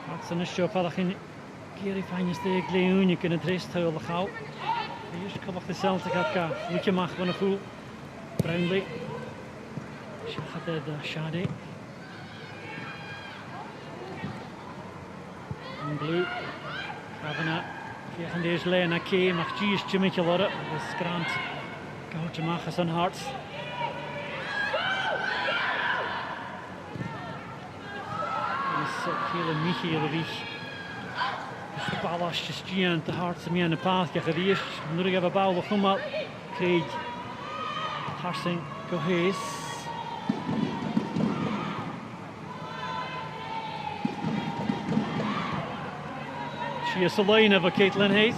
That's an issue for the Gary Fagnes de Gleunic in het resthuil gauw. Hier kan nog de Celtic gaan. Moet je mag van een goed. Brownlee. Shagade de Shade. Blue, Kavanagh, tegen deze lijn naar Kay, mag G's Jimmetje worden. Dat is Grant, Goudje mag zijn hart. Dat is hele Michi de Wieg. Dus de bal als je Gian te hard ze mee aan de paard gereerd. Nu hebben we bal nog maar Craig, Harsing, Gohees. She is a line of a Caitlin Hayes.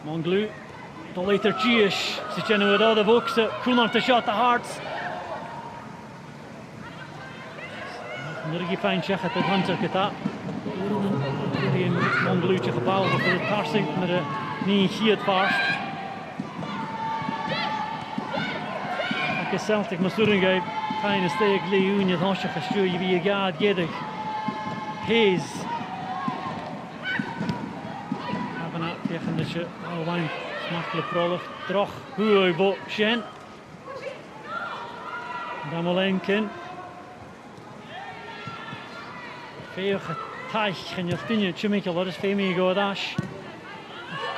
Monglu, the later Gish, si tjena with all the books, Kulan to shot the hearts. Nurgi fijn check het Hunter geta. Die Mongluutje gebouwd voor het parsing met de niet hier het paars. Ik Celtic Masuringa fijne steek Leeuwen het hosje gestuurd wie je gaat gedig. Hayes. Hebben na tegen de je alweer smakelijk prollig droog hoe bo Shen. Dan alleen ken. Veel getaich en je tien Jamaica wat is veel meer godash.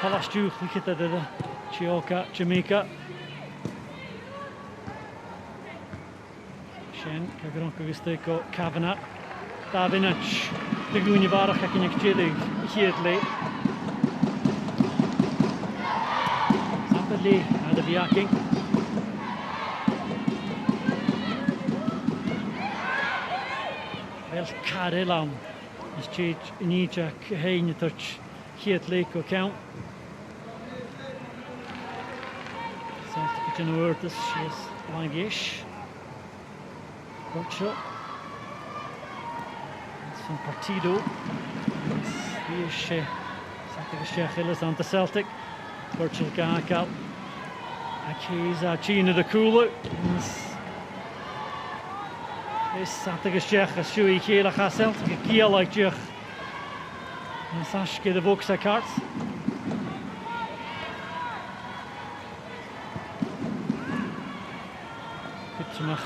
Kalastu liet het de Chioka Jamaica. Shen kagronko gisteko Kavanagh. Davinach de groene waardig kan ik jedig hier le. Sapperlee naar de bejaking. Wel Karelan is cheat in each heen touch hier le count. Celtic in the word is Langish. Shot. That's from Partido. Hier is Celtic Gillis on the Celtic. Virtual Gakal. Akiza China the Kulu. This Celtic is Shui Kila Celtic a Kiel like Jich. And Sashke the books at cards. Good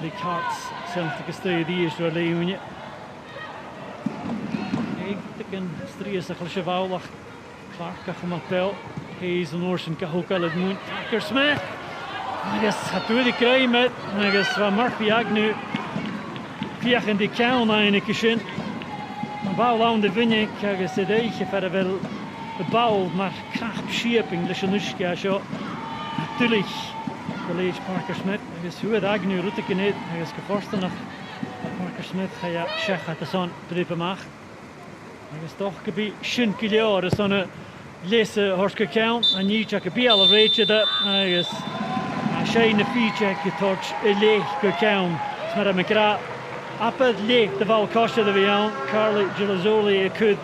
Lee Carts, Celtic is the is door Leeuwen. Ik denk Stries a Chevalach, Clark Macbell, Hayes and Orson Kahokal at Moon, Tucker Smith. I guess had to the crime it, I guess van Murphy Agnew. Piach in the count in a kitchen. Een bal aan de vinnig, I guess the day if I will the ball, maar krap shaping, the Shanushka shot. Natuurlijk. College Parker Smith, I guess who had Agnew Ruttiken it, I guess geforsten nog Parker Smith, ja, Shech had de son drippen mag. I guess toch gebi shin kilio, de sonne lese horske count, en niet je be al reach that, I guess a shine feature getouch leeg count, maar een kra appet leeg de val kostje de vian, Carly Gilazzoli could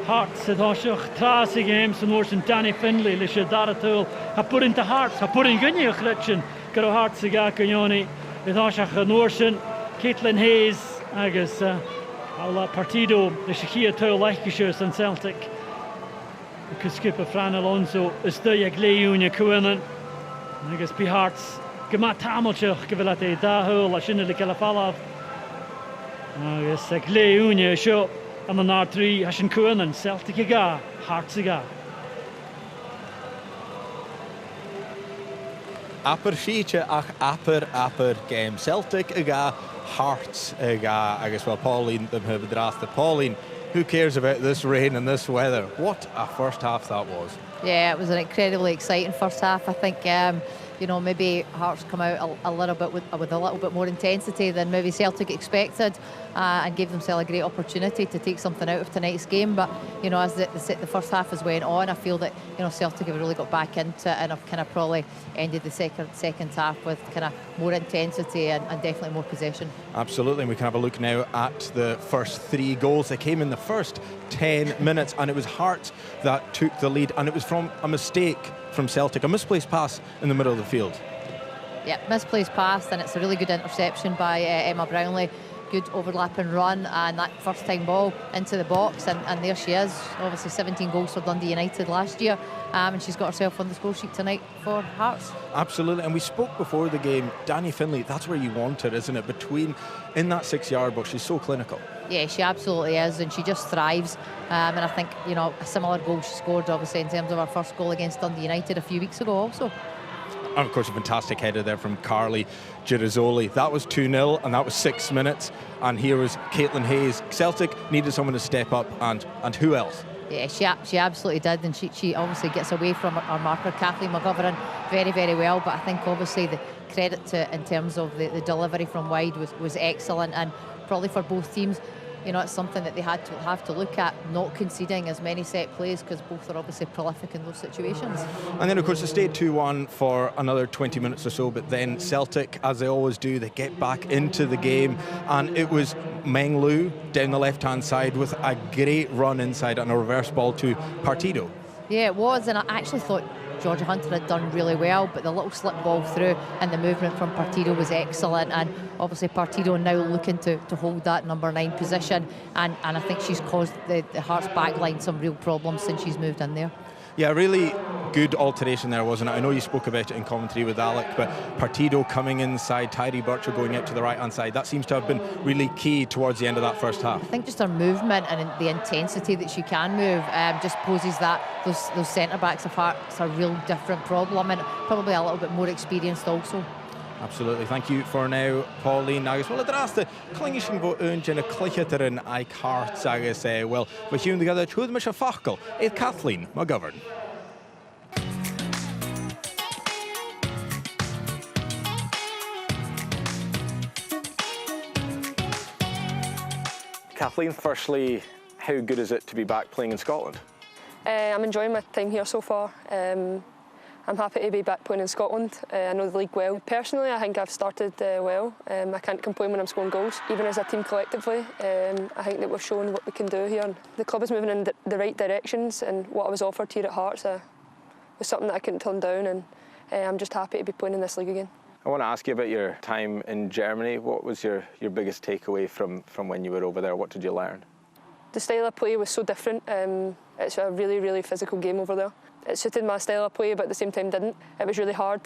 Hearts het hoshach trase games en Orson Danny Findlay lishe daratul ha put into Hearts ha put in gunje glitchen garo Hearts ga kanyoni het hoshach en Orson Caitlin Hayes agus alla partido de shia tul lechkishus en Celtic could skip a Fran Alonso is de Leeuwen Kuinen agus be Hearts gemat tamelchach gevelate da hol a shinne kalafalav agus Leeuwen show. And the R3 Hashin Kuan and Celtic aga, Hearts aga. Apper sheetje ach apper game. Celtic aga, Hearts aga. I guess well Pauline them have drafted Pauline. Who cares about this rain and this weather? What a first half that was. Yeah, it was an incredibly exciting first half. I think you know, maybe Hearts come out a little bit with a little bit more intensity than maybe Celtic expected, and gave themselves a great opportunity to take something out of tonight's game. But you know, as the first half has went on, I feel that you know Celtic have really got back into it and have kind of probably ended the second half with kind of more intensity and definitely more possession. Absolutely, and we can have a look now at the first 3 goals. They came in the first 10 minutes, and it was Hearts that took the lead, and it was from a mistake from Celtic, a misplaced pass in the middle of the field. Yeah, misplaced pass, and it's a really good interception by Emma Brownlee. Good overlapping run, and that first time ball into the box, and there she is. Obviously 17 goals for Dundee United last year, and she's got herself on the score sheet tonight for Hearts. Absolutely, and we spoke before the game, Danny Findlay, that's where you want her, isn't it? In that 6-yard box, she's so clinical. Yeah, she absolutely is, and she just thrives. And I think, you know, a similar goal she scored, obviously, in terms of her first goal against Dundee United a few weeks ago also. And of course, a fantastic header there from Carly Girazzoli. That was 2-0, and that was 6 minutes. And here was Caitlin Hayes. Celtic needed someone to step up, and who else? Yeah, she absolutely did, and she obviously gets away from her marker, Kathleen McGovern, very, very well. But I think obviously the credit to in terms of the delivery from wide was excellent, and probably for both teams, you know, it's something that they have to look at, not conceding as many set plays, because both are obviously prolific in those situations. And then of course it stayed 2-1 for another 20 minutes or so, but then Celtic, as they always do, they get back into the game, and it was Meng Lu down the left hand side with a great run inside and a reverse ball to Partido. Yeah, it was, and I actually thought Georgia Hunter had done really well, but the little slip ball through and the movement from Partido was excellent, and obviously Partido now looking to hold that number 9 position, and I think she's caused the Hearts backline some real problems since she's moved in there. Yeah, really good alteration there, wasn't it? I know you spoke about it in commentary with Alec, but Partido coming inside, Tyree Birchall going out to the right-hand side, that seems to have been really key towards the end of that first half. I think just her movement and the intensity that she can move just poses that those centre-backs of Hearts a real different problem, and probably a little bit more experienced also. Absolutely. Thank you for now, Pauline. Agus wel y dras de clingishin fo yn y clychatarin a'i cart agus wel fy hiwn digada chwyd mysio ffachol eith Kathleen McGovern. Kathleen, firstly, how good is it to be back playing in Scotland? I'm enjoying my time here so far. I'm happy to be back playing in Scotland. I know the league well. Personally, I think I've started well. I can't complain when I'm scoring goals. Even as a team collectively, I think that we've shown what we can do here. The club is moving in the right directions, and what I was offered here at Hearts was something that I couldn't turn down, and I'm just happy to be playing in this league again. I want to ask you about your time in Germany. What was your biggest takeaway from when you were over there? What did you learn? The style of play was so different. It's a really, really physical game over there. It suited my style of play, but at the same time didn't. It was really hard,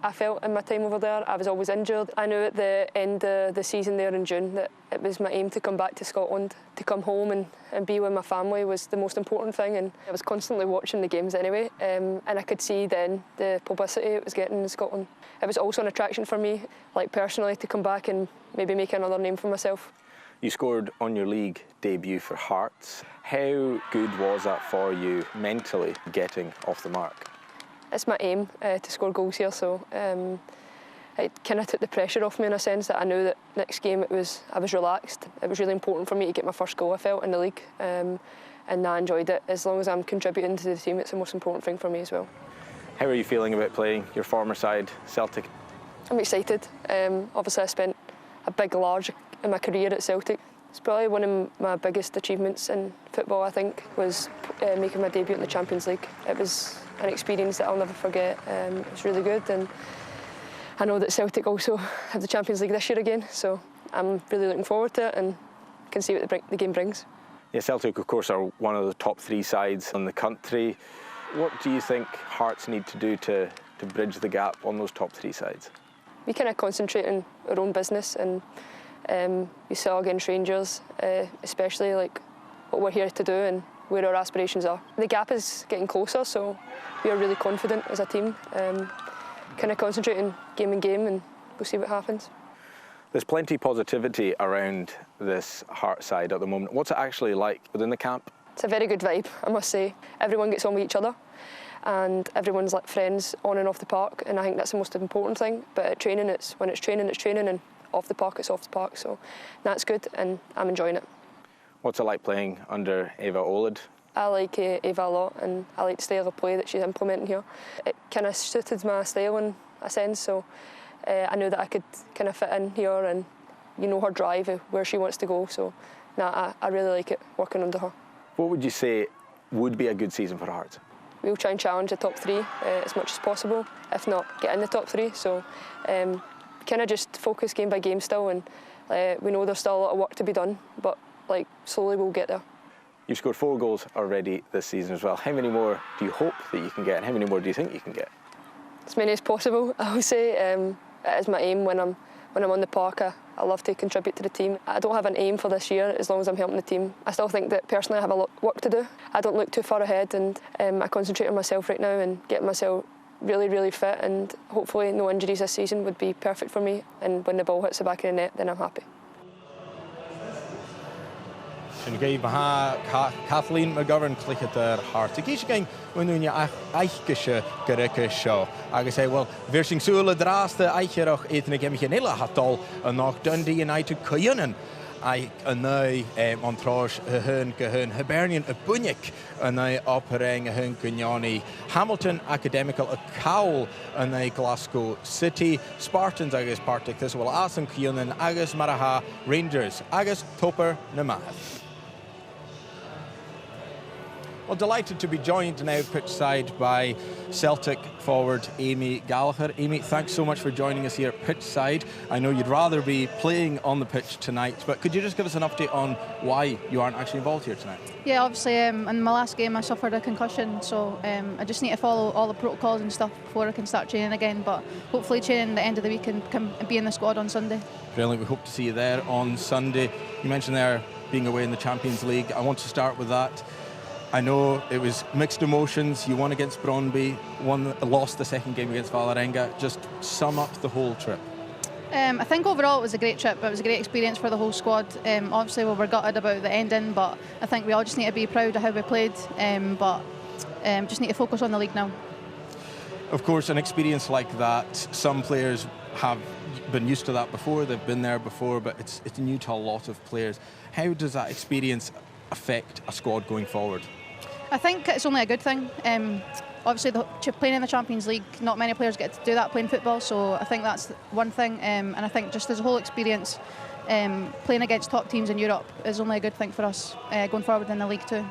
I felt, in my time over there. I was always injured. I knew at the end of the season there in June that it was my aim to come back to Scotland. To come home and be with my family was the most important thing, and I was constantly watching the games anyway, and I could see then the publicity it was getting in Scotland. It was also an attraction for me, like personally, to come back and maybe make another name for myself. You scored on your league debut for Hearts. How good was that for you mentally, getting off the mark? It's my aim to score goals here, so it kind of took the pressure off me in a sense that I knew that next game I was relaxed. It was really important for me to get my first goal, I felt, in the league, and I enjoyed it. As long as I'm contributing to the team, it's the most important thing for me as well. How are you feeling about playing your former side, Celtic? I'm excited. Obviously I spent a big, large in my career at Celtic. It's probably one of my biggest achievements in football, I think, was making my debut in the Champions League. It was an experience that I'll never forget. It was really good, and I know that Celtic also have the Champions League this year again, so I'm really looking forward to it and can see what the game brings. Yeah, Celtic, of course, are one of the top 3 sides in the country. What do you think Hearts need to do to bridge the gap on those top 3 sides? We kind of concentrate on our own business, and we saw against Rangers, especially like what we're here to do and where our aspirations are. The gap is getting closer, so we are really confident as a team. Kind of concentrate on game and game, and we'll see what happens. There's plenty of positivity around this Heart side at the moment. What's it actually like within the camp? It's a very good vibe, I must say. Everyone gets on with each other, and everyone's like friends on and off the park, and I think that's the most important thing. But at training, when it's training, and off the park, it's off the park. So that's good, and I'm enjoying it. What's it like playing under Eva Olid? I like Eva a lot, and I like the style of play that she's implementing here. It kind of suited my style in a sense, so I knew that I could kind of fit in here, and her drive, where she wants to go. So I really like it, working under her. What would you say would be a good season for Hearts? We'll try and challenge the top 3 as much as possible, if not get in the top 3. So kind of just focus game by game still, and we know there's still a lot of work to be done, but slowly we'll get there. You've scored 4 goals already this season as well. How many more do you hope that you can get, and how many more do you think you can get? As many as possible, I would say. It is my aim when I'm on the park. I love to contribute to the team. I don't have an aim for this year as long as I'm helping the team. I still think that personally I have a lot of work to do. I don't look too far ahead, and I concentrate on myself right now and getting myself really, really fit, and hopefully no injuries this season would be perfect for me, and when the ball hits the back of the net, then I'm happy. Sin gaibh Kathleen McGovern clichad ar hart. Ag is gain bhainúne aichgeise go rice seo. Agus é bhfuil bhír sin súla drásta aichearach éitina Ceimicheann Uile Hatol an nach Dundee United Cuireann ag anna Montrose a hun go hun Hibernian a Bunic anna Operaing a hun Gugnani Hamilton Academical a Cowl anna Glasgow City Spartans agus Partick this will Asan Cuireann agus Maraha Rangers agus Topper na Math. Well, delighted to be joined now pitch side by Celtic forward Amy Gallagher. Amy, thanks so much for joining us here at pitch side. I know you'd rather be playing on the pitch tonight, but could you just give us an update on why you aren't actually involved here tonight? Yeah, obviously in my last game I suffered a concussion, so I just need to follow all the protocols and stuff before I can start training again, but hopefully training the end of the week and be in the squad on Sunday. Brilliant, we hope to see you there on Sunday. You mentioned there being away in the Champions League. I want to start with that. I know it was mixed emotions. You won against Brøndby, lost the second game against Vålerenga. Just sum up the whole trip. I think overall it was a great trip. It was a great experience for the whole squad. Obviously we were gutted about the ending, but I think we all just need to be proud of how we played. Just need to focus on the league now. Of course, an experience like that, some players have been used to that before. They've been there before, but it's new to a lot of players. How does that experience affect a squad going forward? I think it's only a good thing. Obviously, playing in the Champions League, not many players get to do that playing football, so I think that's one thing. And I think just as a whole experience, playing against top teams in Europe is only a good thing for us going forward in the league too.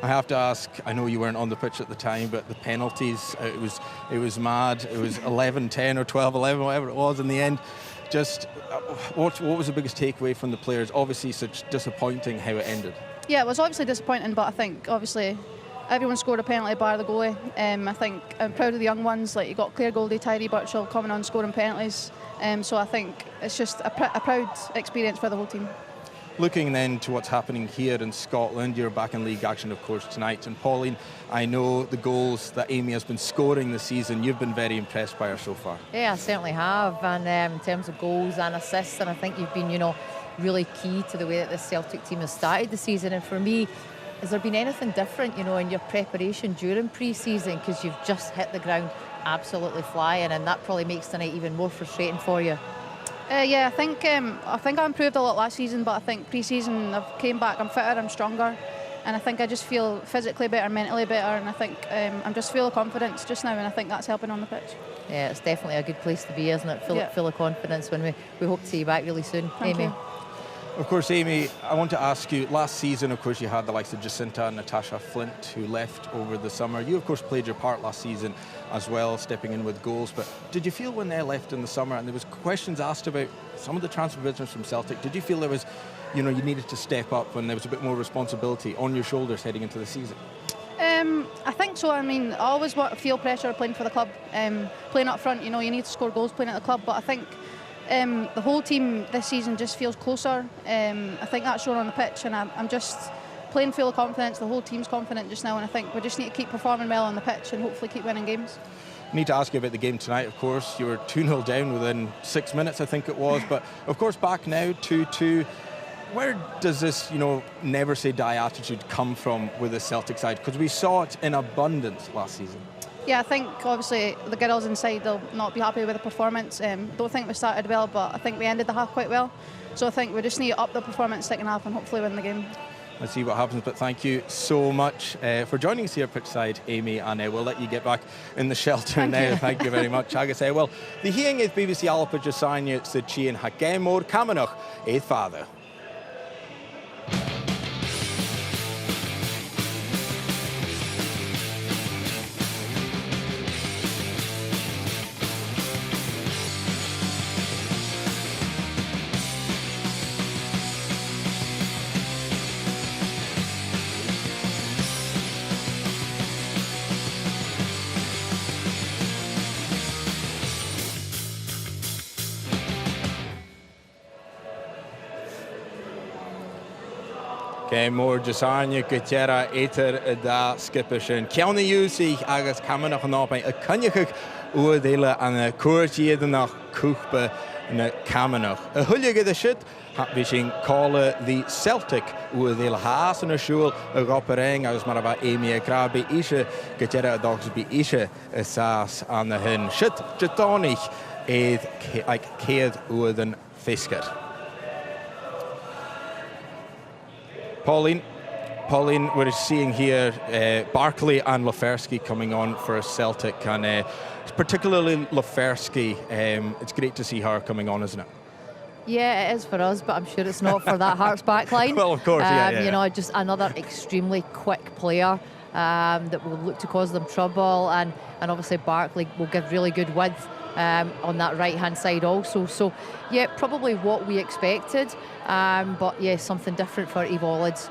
I have to ask, I know you weren't on the pitch at the time, but the penalties, it was mad. It was 11-10 or 12-11, whatever it was in the end. Just what was the biggest takeaway from the players? Obviously, such disappointing how it ended. Yeah, it was obviously disappointing, but I think obviously everyone scored a penalty bar the goalie. I think I'm proud of the young ones, like you got Claire Goldie, Tyree Birchall coming on scoring penalties. So I think it's just a proud experience for the whole team. Looking then to what's happening here in Scotland, you're back in league action, of course, tonight. And Pauline, I know the goals that Amy has been scoring this season, you've been very impressed by her so far. Yeah, I certainly have. And in terms of goals and assists, and I think you've been, really key to the way that the Celtic team has started the season. And for me, has there been anything different, in your preparation during pre-season? Because you've just hit the ground absolutely flying, and that probably makes tonight even more frustrating for you. Yeah, I think I improved a lot last season, but I think pre-season I've came back, I'm fitter, I'm stronger, and I think I just feel physically better, mentally better, and I think I'm just full of confidence just now, and I think that's helping on the pitch. Yeah, it's definitely a good place to be, isn't it? Full of confidence when we hope to see you back really soon. Thank Amy. You. Of course, Amy, I want to ask you, last season, of course, you had the likes of Jacinta and Natasha Flint who left over the summer. You, of course, played your part last season as well, stepping in with goals. But did you feel when they left in the summer, and there was questions asked about some of the transfer business from Celtic, did you feel there was, you needed to step up when there was a bit more responsibility on your shoulders heading into the season? I think so. I mean, I always feel pressure playing for the club. Playing up front, you need to score goals playing at the club. But I think the whole team this season just feels closer. I think that's shown on the pitch, and I'm just playing full of confidence. The whole team's confident just now, and I think we just need to keep performing well on the pitch and hopefully keep winning games. I need to ask you about the game tonight, of course. You were 2-0 down within 6 minutes, I think it was, but of course back now, 2-2. Where does this, never say die attitude come from with the Celtic side? Because we saw it in abundance last season. Yeah, I think obviously the girls inside, they'll not be happy with the performance. Don't think we started well, but I think we ended the half quite well. So I think we just need to up the performance second half and hopefully win the game. Let's see what happens, but thank you so much for joining us here pitch side, Amy, and we'll let you get back in the shelter now. Thank you very much. Agus well, the hearing is BBC Alpa Jasanya Sichian Hagemor Kamanoch Eith Father. Mór Jasanya Gutera Eter da Skipper sin. Ceanna Usi agus Camanach an ápain a cynneach uadéile an na cuairtíad nach cúchba na camanach. A thuige de siid, bhí sin cála the Celtic uadéile háas an siúil a gopparing agus mar bheith éimi a grabbi ise go deire a dogus bí ise is sás an na hin. Siid detánig éad ag céad uad an fiscar. Pauline, we're seeing here Barkley and Lefersky coming on for Celtic, and particularly Lefersky. It's great to see her coming on, isn't it? Yeah, it is for us, but I'm sure it's not for that Hearts backline. Well, of course, You know, just another extremely quick player that will look to cause them trouble, and obviously Barkley will give really good width on that right-hand side also. So, yeah, probably what we expected, but yeah, something different for Eva Olid's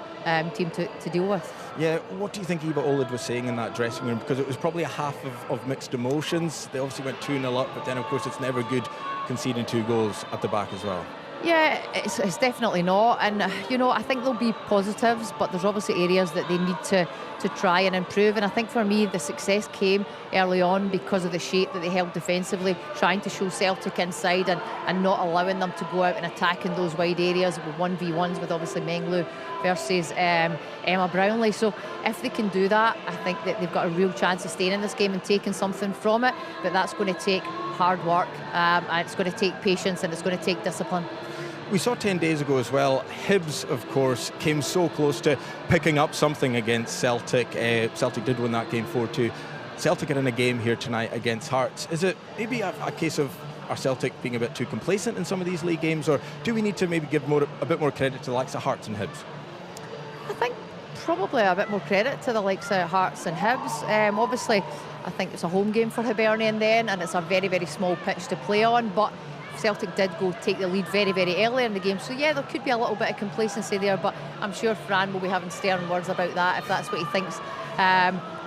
team to deal with. Yeah, what do you think Eva Olid was saying in that dressing room? Because it was probably a half of mixed emotions. They obviously went 2-0 up, but then of course it's never good conceding 2 goals at the back as well. Yeah, it's definitely not, and you know, I think there'll be positives, but there's obviously areas that they need to try and improve, and I think for me the success came early on because of the shape that they held defensively, trying to show Celtic inside and not allowing them to go out and attack in those wide areas with 1v1s with obviously Menglu versus Emma Brownlee. So if they can do that, I think that they've got a real chance of staying in this game and taking something from it, but that's going to take hard work, and it's going to take patience, and it's going to take discipline. We saw 10 days ago as well, Hibs, of course, came so close to picking up something against Celtic. Celtic did win that game 4-2. Celtic are in a game here tonight against Hearts. Is it maybe a case of our Celtic being a bit too complacent in some of these league games, or do we need to maybe give a bit more credit to the likes of Hearts and Hibs? I think probably a bit more credit to the likes of Hearts and Hibs. Obviously, I think it's a home game for Hibernian then, and it's a very, very small pitch to play on, but Celtic did go take the lead very, very early in the game. So yeah, there could be a little bit of complacency there, but I'm sure Fran will be having stern words about that if that's what he thinks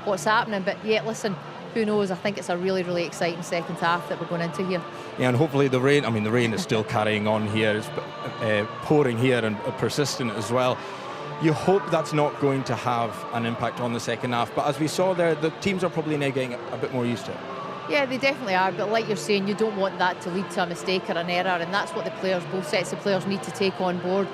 what's happening. But yeah, listen, who knows? I think it's a really, really exciting second half that we're going into here. Yeah, and hopefully the rain is still carrying on here. It's pouring here and persistent as well. You hope that's not going to have an impact on the second half, but as we saw there, the teams are probably now getting a bit more used to it. Yeah, they definitely are, but like you're saying, you don't want that to lead to a mistake or an error, and that's what the players, both sets of players, need to take on board.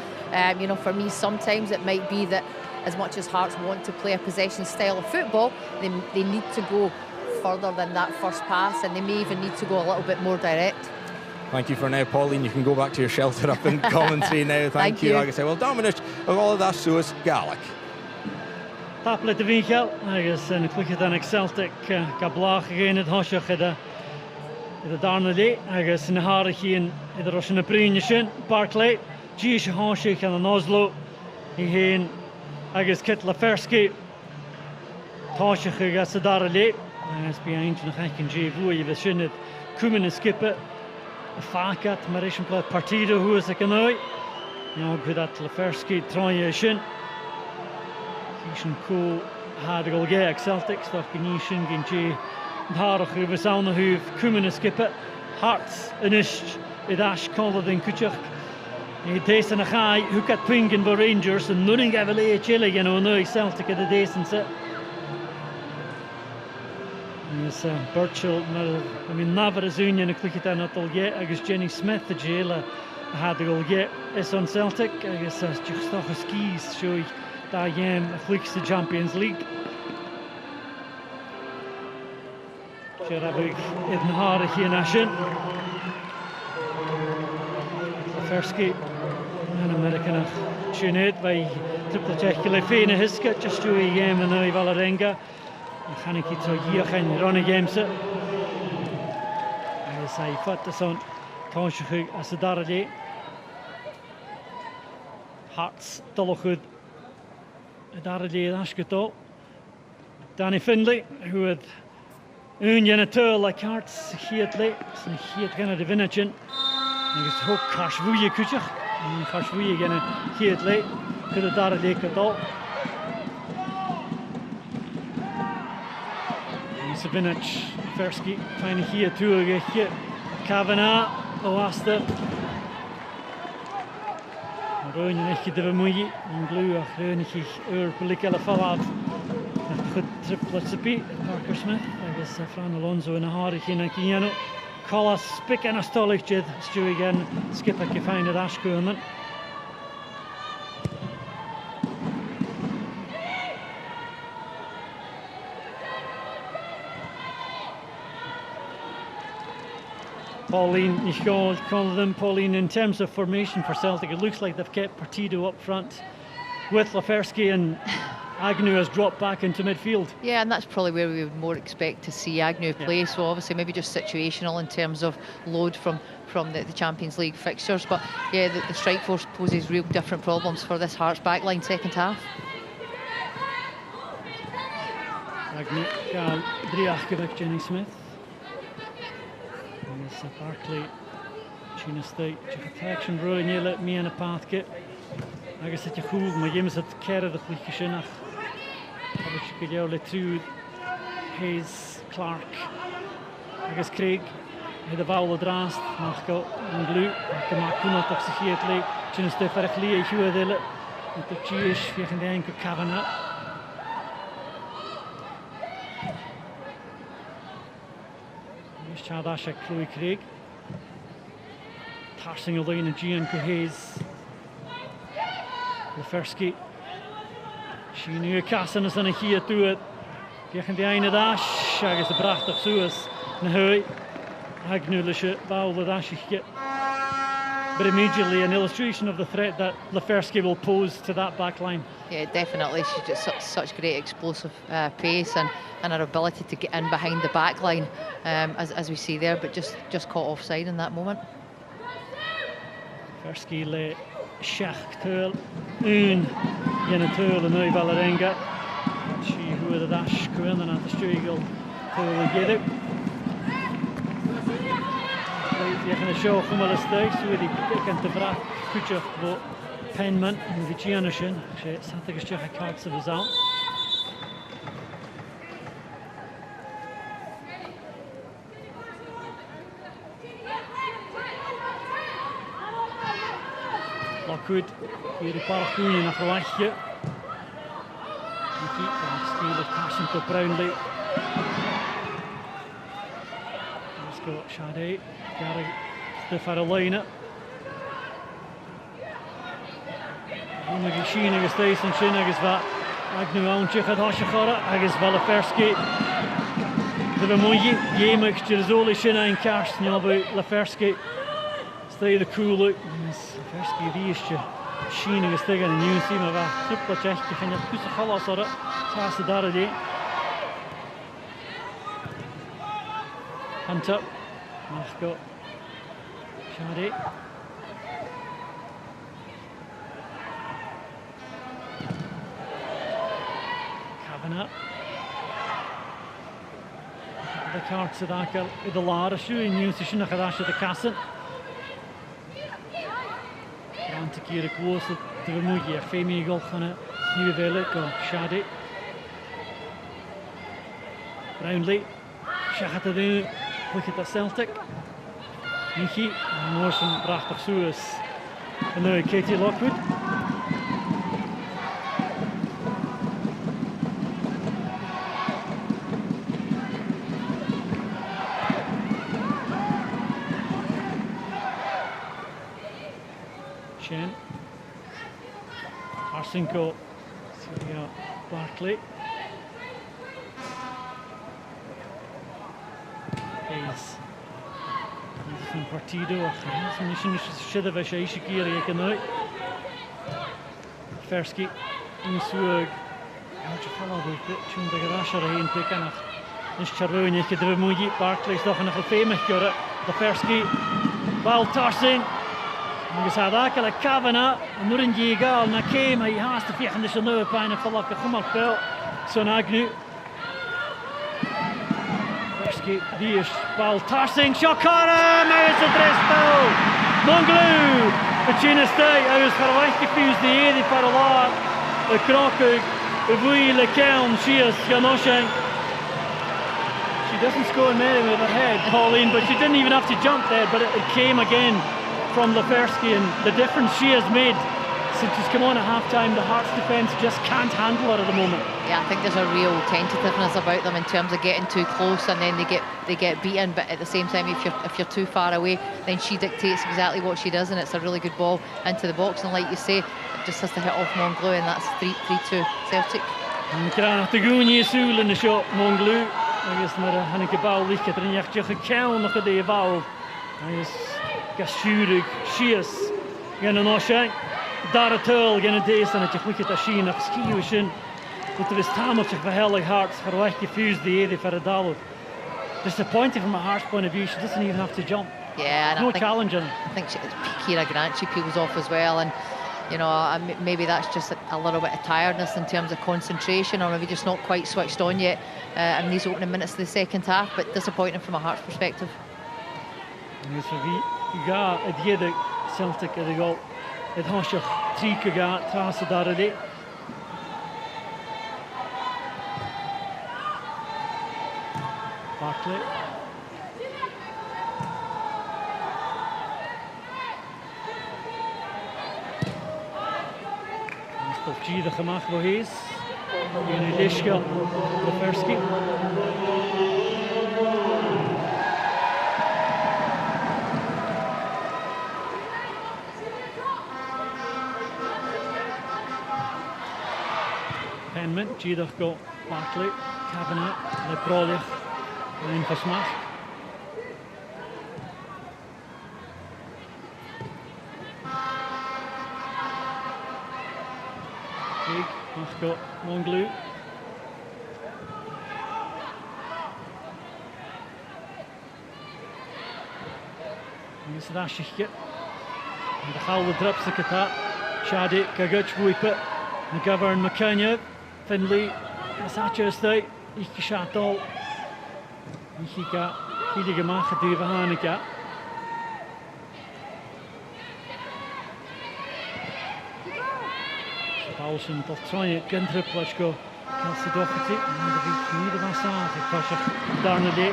You know, for me, sometimes it might be that as much as Hearts want to play a possession style of football, they need to go further than that first pass, and they may even need to go a little bit more direct. Thank you for now, Pauline. You can go back to your shelter up in commentary now. Thank you. Like I say, well, Dominic, of all of that, Suez Gaelic. Tapla de Vinchel, agus yn clwchyd yn Celtic gablach again at Hoshach idda Darnley, agus yn harach yn idda Roshan y Bryn ysyn, Barkley, Gish Hoshach yn Oslo, I hyn, agus Kit Lefersky, Hoshach agus y Darnley, agus behind nog hek yn G fwy I fysyn ydd cwmyn y skipper, y facat, mae'r eisiau pled partido hwys ac yn o'i, Iag gydat Lefersky troi ysyn, Ishin cool had a goal get Celtic stuff Ganishin Ginji Harach who was on the hoof Kumina skipper Hearts Inish Idash Collar in Kuchuk Days and a high who got Twingen for Rangers and nothing Avale Chile you know no Celtic at the days and set Yes Birchall I mean Navarre's Union a click it on at all get I guess Jenny Smith the jailer had the goal get is on Celtic I guess just off skis show that game flicks the Champions League. Gerabig Ibn Harach in Ashen. Lefersky and American Tuned by triple check Lefina Hiska just to a game and now Valarenga. Haniki to Yiachin running games. As I fought the son Tonshuk as the Daradi. Hearts Dolochud. Darley Ashketo, Danny Findlay, who had Union a tour like Hearts, Heatley, and Heat kind of divination. And it's hook Kashvuya Kuchach, and Kashvuya again a Heatley, could have Darley Kato. Sabinach, Fersky, finding here too again, Kavanagh, Oasta. Roin en echt de moeie in blue reunig politicale fallout goed triple Parker Smith agus Fran Alonso in a háir chéna cíanú. Collas spic and a stolich jid Stu again skipper ke find at Ashkurman. Pauline Nishgold called them. Pauline, in terms of formation for Celtic, it looks like they've kept Partido up front with Lafersky, and Agnew has dropped back into midfield. Yeah, and that's probably where we would more expect to see Agnew play. So obviously maybe just situational in terms of load from the Champions League fixtures. But yeah, the strike force poses real different problems for this Hearts backline second half. Agnew, Gal, Driachkovic, Jenny Smith. Barclay, China State, protection row, near let me in a path get. I guess it's a cool, my games at care of the Flichishinach. I could yell it through Hayes, Clark. I guess Craig, had a vowel of drast, Marco, and blue. The Marcuna toxicately, China State for a clear, you were there. And the Jewish, Fiach and the Anchor Kavanagh. Chadasha Chloe Craig, Tarsing a line and Gian Hayes, Lafersky. She knew Cassin is in a here to it. Gegen the eine dash, I guess the bracht of Suez, Nahui, Agnew Lisha, Val the dash get. But immediately an illustration of the threat that Lafersky will pose to that back line. Yeah, definitely. She's just such great explosive pace and her ability to get in behind the back line, as we see there, but just caught offside in that moment. Lafersky le Shach Tull, Un, Yena Tull, and now Valerenga. She who the dash Quinn and at the Strigel Tull get it. Je kan show hoe maar steeds hoe die bekend te vraag goed voor Penman en Vichianushin. Ze staat er gesteld kaart ze bezaan. Lockwood hier de paar koeien naar verwachtje. Die speler passen tot Brownlee. Let's go Shade. Gary Stefarolina. Sheen agus Tyson sin agus bheit Agnew anse chud hasisechara agus Lafersky. De bh muigi dhéimeach Jerizoli sin ein ceart neabú Lafersky. Stay the cool Lafersky bhíiste Sheen agus tuige an nniu sí a bheith tripla teiste chenne pusa chalas ara tá sa dara dé. Hunt up. Marco. Shadi. Kavanagh. The cart to Dakel with the Lara shoe in new to Shinakadash at the Castle. And to Kira close to the Mugi, a Femi Golfana, New Velic or Shadi. Brownlee. Shahata. Look at the Celtic. Michi, Morrison bracht of Suez. And now Katie Lockwood. Chen. Arsenko. Barclay. Hayes. Van Partido, misschien should have a Shakiri again. Lafersky, Insug, how to follow the tune the Garasha in Pekanach. Is Charuni, the Mugi, Barclays, doch noch famous Gura, Lafersky, Val Tarsing, Musadaka, like Kavanagh, Murin Gigal, Nakem, he has to find the Shanu Pine and Falaka Humakbel, Son Agnew. Dias, Val Tarsing, Shakara, Maris Adresto, Monglou, China State, I was for a white diffused the Edi for a lot, the Crockig, the Vui, the Kelm, she is Yanoshan. She doesn't score many with her head, Pauline, but she didn't even have to jump there, but it came again from Lafersky, and the difference she has made since she's come on at half-time, the Hearts defence just can't handle her at the moment. Yeah, I think there's a real tentativeness about them in terms of getting too close and then they get beaten. But at the same time, if you're too far away, then she dictates exactly what she does, and it's a really good ball into the box. And like you say, it just has to hit off Monglue, and that's 3-2 Celtic. En krijgt de goeie zoel in de shot Monglue. Hij is naar de Hanneke Bouw ligt. Er een jachtje gekauw nog de Bouw. Hij is gasjurig, schies. Gaan een osje. Daar het tuil gaan een deze en het je goed dat schien nog skiën. Dat er is tameltje verhellig hard. Verwacht gefused the area for a dollar. Disappointing from a Hearts point of view. She doesn't even have to jump. Yeah, and no challenge on her. I think Kira Grant, she peels off as well, and you know, maybe that's just a little bit of tiredness in terms of concentration, or maybe just not quite switched on yet in these opening minutes of the second half, but disappointing from a Hearts perspective. Dus wie gaat het hele Celtic de goal. Het hasje 3 gaat trassen daar de. Barkley. G de gemaakt voor is. In Lischka, de Verski. Penman, G de go Barkley, Cabinet, de Brolich, en Versmacht. Mag go Monglue. En is het asje. En de gouden drapse kata. Shadi Kaguch Wipe. McGovern McKenna. Finley. Massachusetts Day. Ik geschat al. Ik ga hele gemaakt die we Hanika. Paulsen tot Sonja Kentrupplachko. Kelsey Doherty. En de wiet niet de massage. Ik was er daarna de.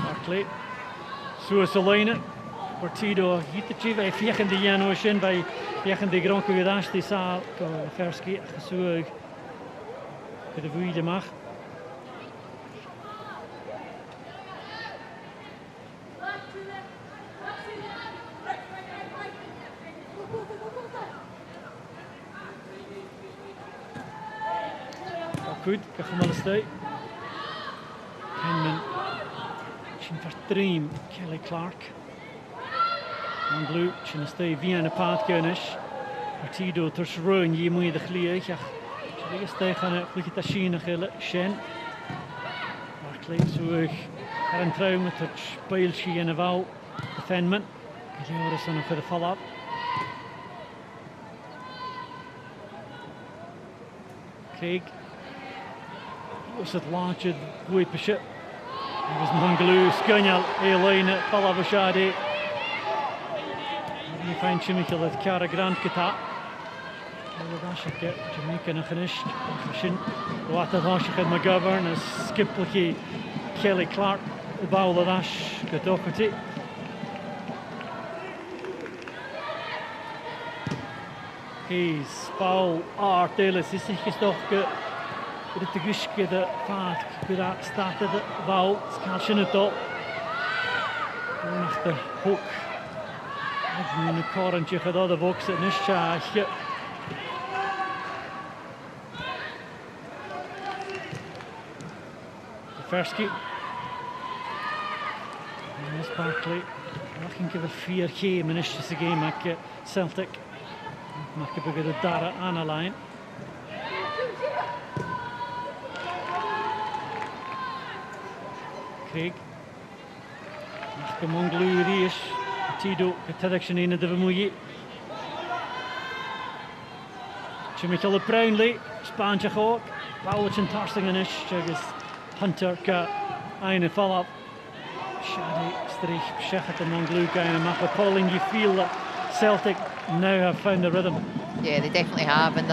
Barkley. Suosalene. Partido Hittici. Wij vliegen de Janos in. Wij vliegen de Gronke Gedaas. Die zaal. Verski. Gesuig. De woede mag. Goed, ik ga maar eens stay. Penman. Chin vertreem Kelly Clark. Monglue, chin stay via een paard kennis. Partido tuss ruin je moet je de gleeg. Ja, je stay gaan het lukt dat zien gele Shen. Barkley zoek. Er een trouw met het speeltje in de wal. Penman. Geleer is nog voor de follow-up. Craig. Was het launcher goed pesje. Het was Monglue, Skunjal, Elaine, Palavashadi. Je vindt Michael het Cara Grant geta. Dat is het Jamaica nog genischt. Misschien wat het als je gaat McGovern, een skippertje Kelly Clark, de bouw dat is gedocht. Kees, Paul, Art, Ellis is zich gestoken. De guske de vaart, daar staat de bouw, schaal het op. Naar de hoek. Ik moet een korrentje gedaan, de box en een schaatje. De Verski. En dat is Barkley. Nog een keer 4G, maar is het game met Celtic. Mag ik beginnen daar aan de lijn. Craig. Mag ik Monglue Ries. Tido, geteddection in de vermoeie. Michael het Brownlee. Spaantje ook. Pauletje Tarstingen is. Hunter ka eine follow-up. Shadi streech. Shechet en Monglue kind of mag. But Pauling, you feel that Celtic now have found the rhythm. Yeah, they definitely have, and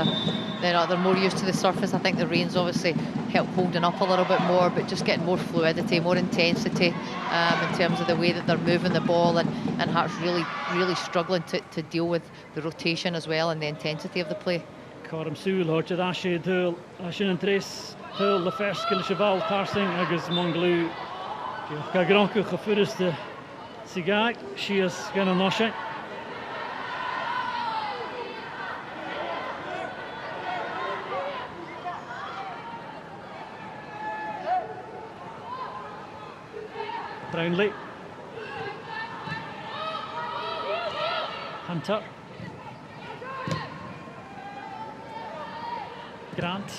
they're more used to the surface. I think the rain's obviously helped holding up a little bit more, but just getting more fluidity, more intensity in terms of the way that they're moving the ball, and Hearts really struggling to deal with the rotation as well and the intensity of the play. Carm Sewell hoort het as je de een tres heel de verschil cheval tarsing agus Monglou. Ga granke gefurste sigaar, she is gonna noshe. Brownlee. Hunter. Grant.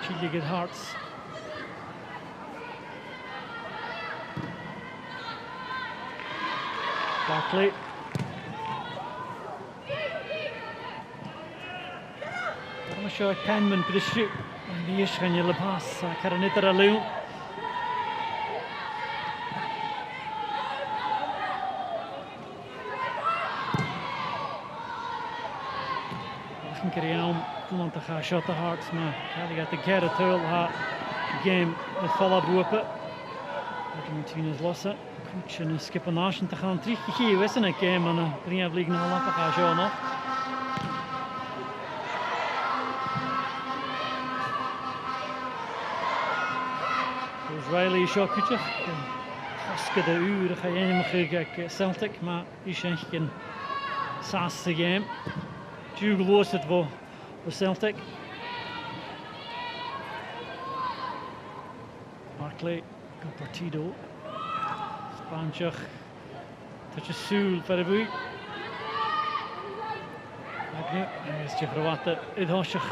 Chile good Hearts. Barkley. I'm sure Penman put a shoot. And the ish can you pass. Karanita Alou. Want to gaan shot the Hearts, maar ja, die gaat de kere tuil ha game met volle bopen. Argentina's lossen. Coach en skippen naast te gaan teruggegeven is in een game en drie vliegen al op gaan zo nog. Dus Riley shot kutje. Vaske de uren ga je niet meer Celtic, maar is eigenlijk een sasse game. Juge los het voor Celtic. Barkley, good partido. Spanchach, touch a Sewell for a boot. Agnew, is Jeffrowata, Idhoshach.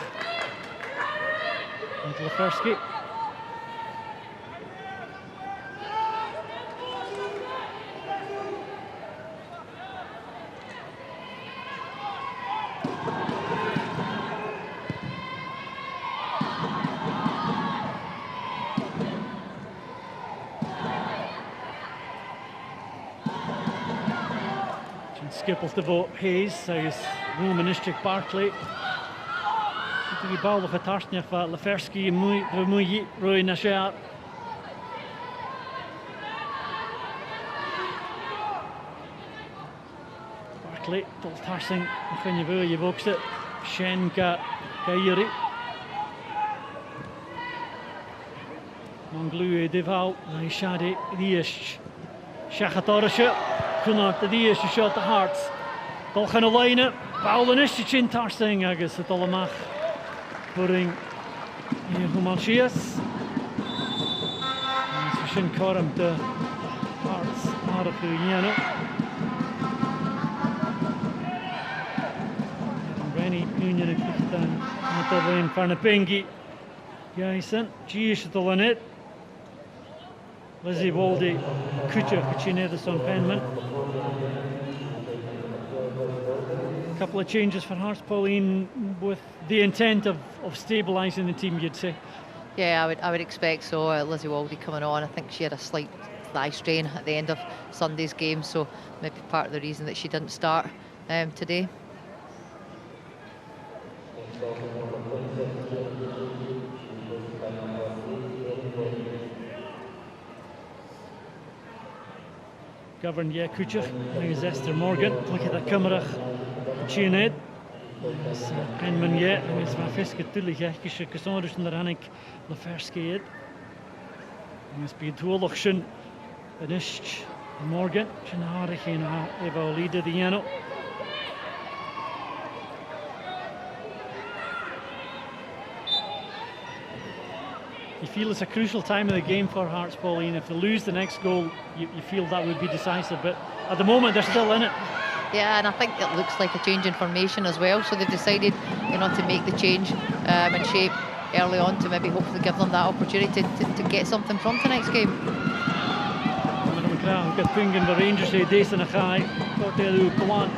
And Lefersky. Skippel te voor Hayes, agus Romanistic Barkley. Die bal getarst van Lefersky en Moeie Roy Nasher. Barkley, tot tarsing, gaan je wil je wokste. Shen Gairi. Monglou Deval, Shadi Dish. Shachatorische. Kunart die is shot the Hearts. Bal gaan lijnen. Bal en is chin tarsing agus het allemaal vooring hier Humanshias. En Shin Karam de Hearts out of the Yano. Rennie Union het dan met de lijn van de Pengi. Jason, G het al net. Lizzie Waldy, Kutcher, Kuchinedison Penman. A couple of changes for Hearts, Pauline, with the intent of stabilising the team, you'd say? Yeah, I would expect so. Lizzie Waldy coming on, I think she had a slight thigh strain at the end of Sunday's game, so maybe part of the reason that she didn't start today. Governed, yeah, Kutcher, is Esther Morgan. Look at that camera. Chined. Penman, yeah, is my fisk natuurlijk echt gezonderd en daar han ik Lefersky het. Is bij het oorlogschen en is Morgan. Zijn haar geen evalueerde die jano. You feel it's a crucial time of the game for Hearts, Pauline. If they lose the next goal, you feel that would be decisive. But at the moment, they're still in it. Yeah, and I think it looks like a change in formation as well. So they've decided, to make the change in shape early on to maybe hopefully give them that opportunity to get something from tonight's game. We've got Pungen, the Rangers, Dace and Achai. Got the Kawan.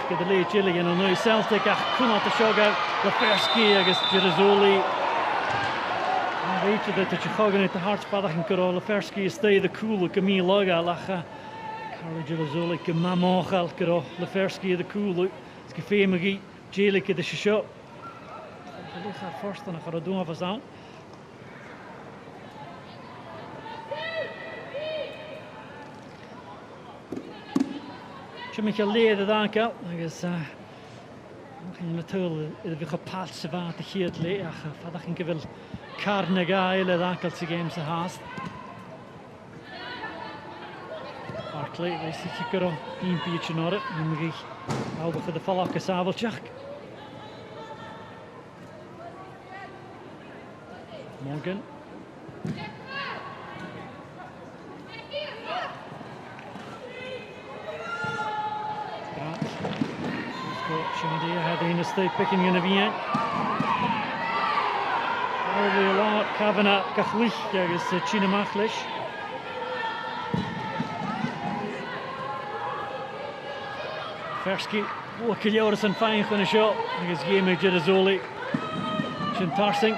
The late Gilligan and now Celtic. Kunat the Shoga, Lefersky against Girasoli. Weet je dat je gewoon uit de Hearts padden kan Lefersky is de coole Camille Laga lacha Carla Gilazzoli go mamochal go Leferski the cool it's go féimigi Jalik the shot first and I do have us out. Michael Leder dank agus na túil bhí pat sa bhaint a chiad le ach fadach in go bhfuil carna gaile dancail sa game sa háast. Barclay leis si go impí sin orra nimigi ábacha de fallach a sábhalteach. Morgan. Shadi had in a state picking in a VN. Probably a lot. Kavanagh Gachlich agus China Machlish. Fersky, Kilioris and fine on a shot. Agus Game Gidazzoli. Shin Tarsing.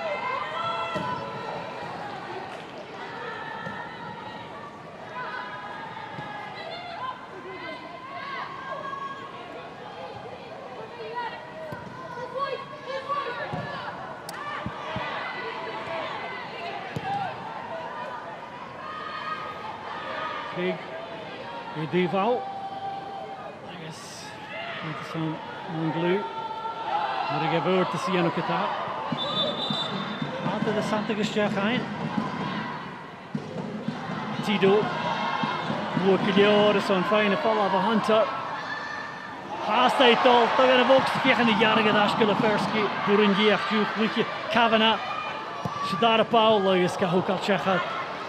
Duval, I guess, it's on glue. Maar ik heb over te zien ook het daar. Laten de Santa Gestjach een. Tido. Moekelior is zo'n fijne bal aan de Hunter. Haast hij toch in de box. Tegen de jarige Dashkele Fersky. Door een jeugd, Kavanagh. Shadara Paul is ook al Tsjechat.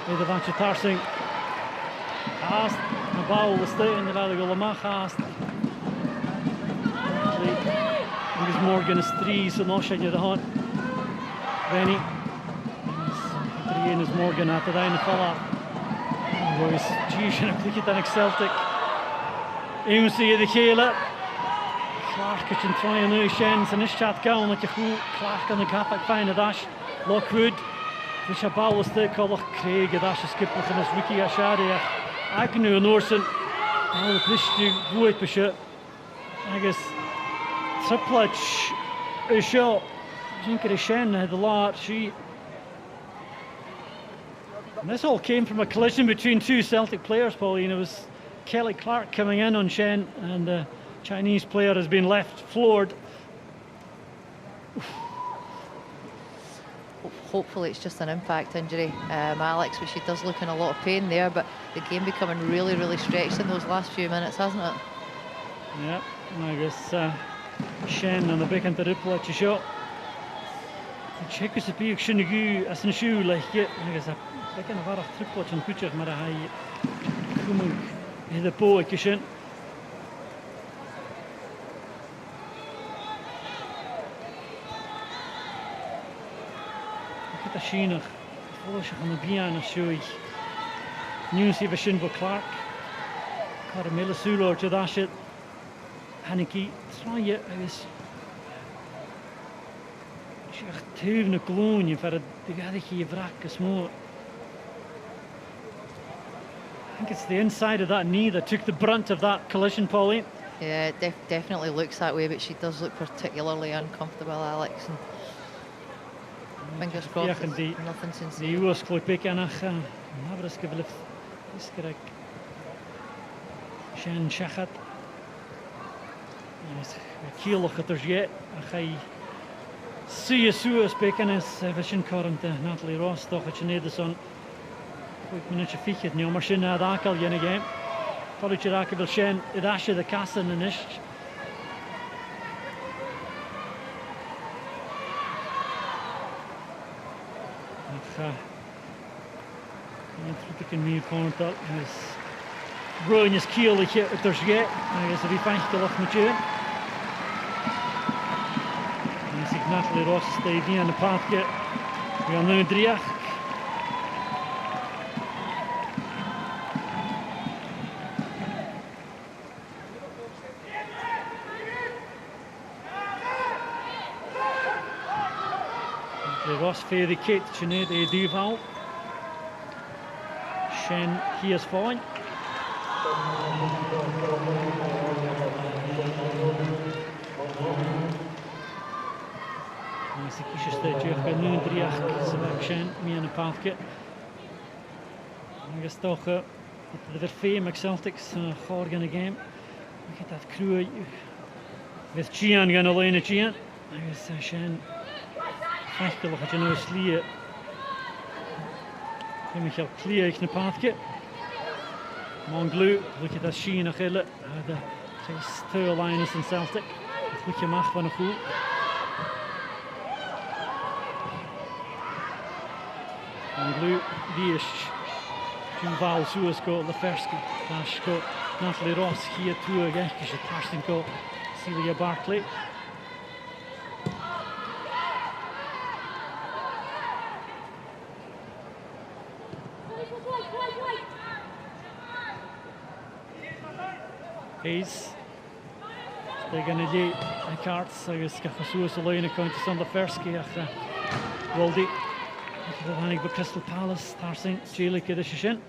In de Vantje Tarsing. Haast. De bal was steun in de laatste goal mag haast. Agus Morgan is 3 so nog je de hand. Benny. 3 is Morgan at het einde vallen. Boys, G en klikje dan Celtic. Eén zie je de gele. Clark in 2 nu Shens en is chat gaan met je goed. Clark aan de kap fijne dash. Lockwood. Dus je bal was steun kallig Craig dash skipper van de Wiki Ashadi. Ik nu een Noorsen, al het lichtje goed besje. Ik tripletje is zo. Denk er Shen the lot she. And this all came from a collision between 2 Celtic players, Pauline. It was Kelly Clark coming in on Shen, and the Chinese player has been left floored. Hopefully it's just an impact injury, Alex, which he does look in a lot of pain there, but the game becoming really, really stretched in those last few minutes, hasn't it? Yeah, I guess Shen on the back end of the ripple at your shot. Check us a big Shinagu as a shoe like it. I guess I can have a triple and picture, but I come in the bow kitchen. Look at the sheen of Polish on the piano show. News of Shin Clark. Caramella Sulo to dash it. Haniki, try it, I guess. Echt tuivne kloonje voor het de wrak is more. I think it's the inside of that knee that took the brunt of that collision, Pauline. Yeah, it definitely looks that way, but she does look particularly uncomfortable, Alex. And fingers crossed, nothing sincere. Die was klopt ik en ach, maar is geblieft. Is correct. Shen Shachat. Is kielig het er je. Hij zie je zo spreken is even current Natalie Ross toch het je nederson. Ik moet je fietje het niet, maar Shen had aankel je game. Voordat je raken wil Shen, het asje de kassen en is. Ik kan meer point dat is Brian is kielig het er je. Hij is er die fijn gelucht met je. Natalie Ross stayed in the paadje. We gaan nu 3. Natalie Ross for the kit, Sinead Duval. Shen, he is fine. Nice kishes there, Jeff. New Driach, selection, me and a pathke. I guess toch the fame Celtics Horgan game. Look at that crew with Gian gonna line a Gian. I guess Shan Fachtel had you know slie. Michael clear in the pathke. Monglu, look at that Sheen a gille. The two lines in Celtic. Look je mag van een goed. Monglu, die is Val Suasko, Leferski, Tashko, Natalie Ross, hier toe, Gekische, Tarstenko, Celia Barkley. Hayes. They're going to do the cards. I guess Suas alone account to Leferski. Waldi. Hannig by Crystal Palace, Tarsing, Jailik at the Shishin.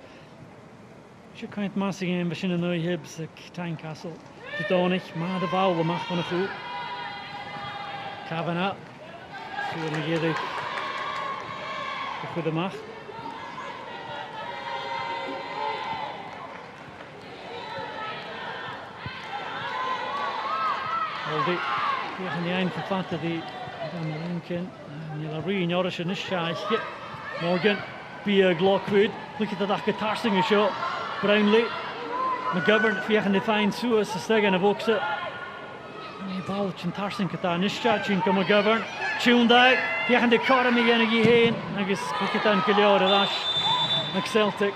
She can't massing in Bashin and Noy Hibs, Tynecastle, the Donich, Mad of Owl, the Mach on a foot. Kavanagh, so we get the Mach. Waldi, hier gaan die eind vervatten die. Lincoln, Nilari, Norris and Nisha. Morgan, Bia Glockwood. Look at that Tarsing shot. Brownlee, McGovern, Fiach and the fine Suas, the Steg and a Voxa. Balch and Tarsing Kata, Nisha, Chinka McGovern. Tuned out, Fiach and the Karami and a Gihain. I guess Kitan Kiliora Lash, Celtic.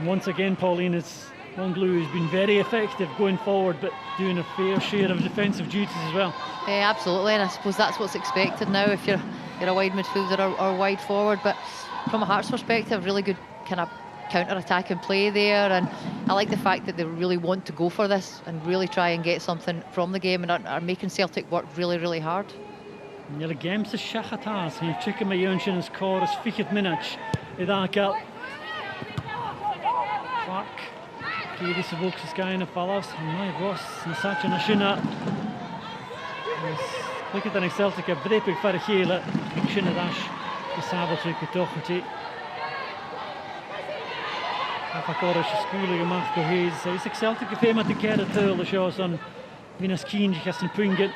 Once again, Pauline is. Monglu has been very effective going forward, but doing a fair share of defensive duties as well. Yeah, absolutely, and I suppose that's what's expected now if you're a wide midfielder or wide forward. But from a Hearts perspective, really good kind of counter-attacking play there, and I like the fact that they really want to go for this and really try and get something from the game and are making Celtic work really, really hard. The game's a shachatas, and you've taken my Yunshin as chorus 50 minutes. Idaka Clark. Kiri Savok's Skyna Fallas, and my boss, Nasacha Nashina. Look at the Celtic, a very big Farahila, Shinadash, the Sabotrick, the Doherty. Hafakorish, Schooling, Marco Hayes. He's Celtic, if they get a turtle, the shows on Venus Keen, Justin Pringet.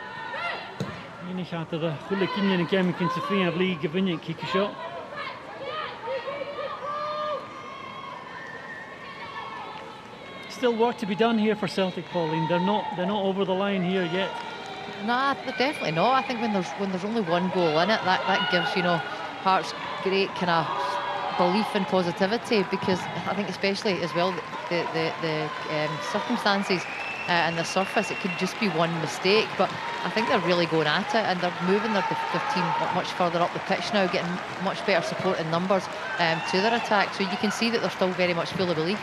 And he had the Hulikin and Gamikin Sofia of League, Gavinyan, kick a shot. Still work to be done here for Celtic, Pauline. They're not over the line here yet. Nah, definitely not. I think when there's only one goal in it, that gives Hearts great kind of belief and positivity, because I think especially as well the circumstances and the surface, it could just be one mistake. But I think they're really going at it, and they're moving their team much further up the pitch now, getting much better support in numbers to their attack. So you can see that they're still very much full of belief.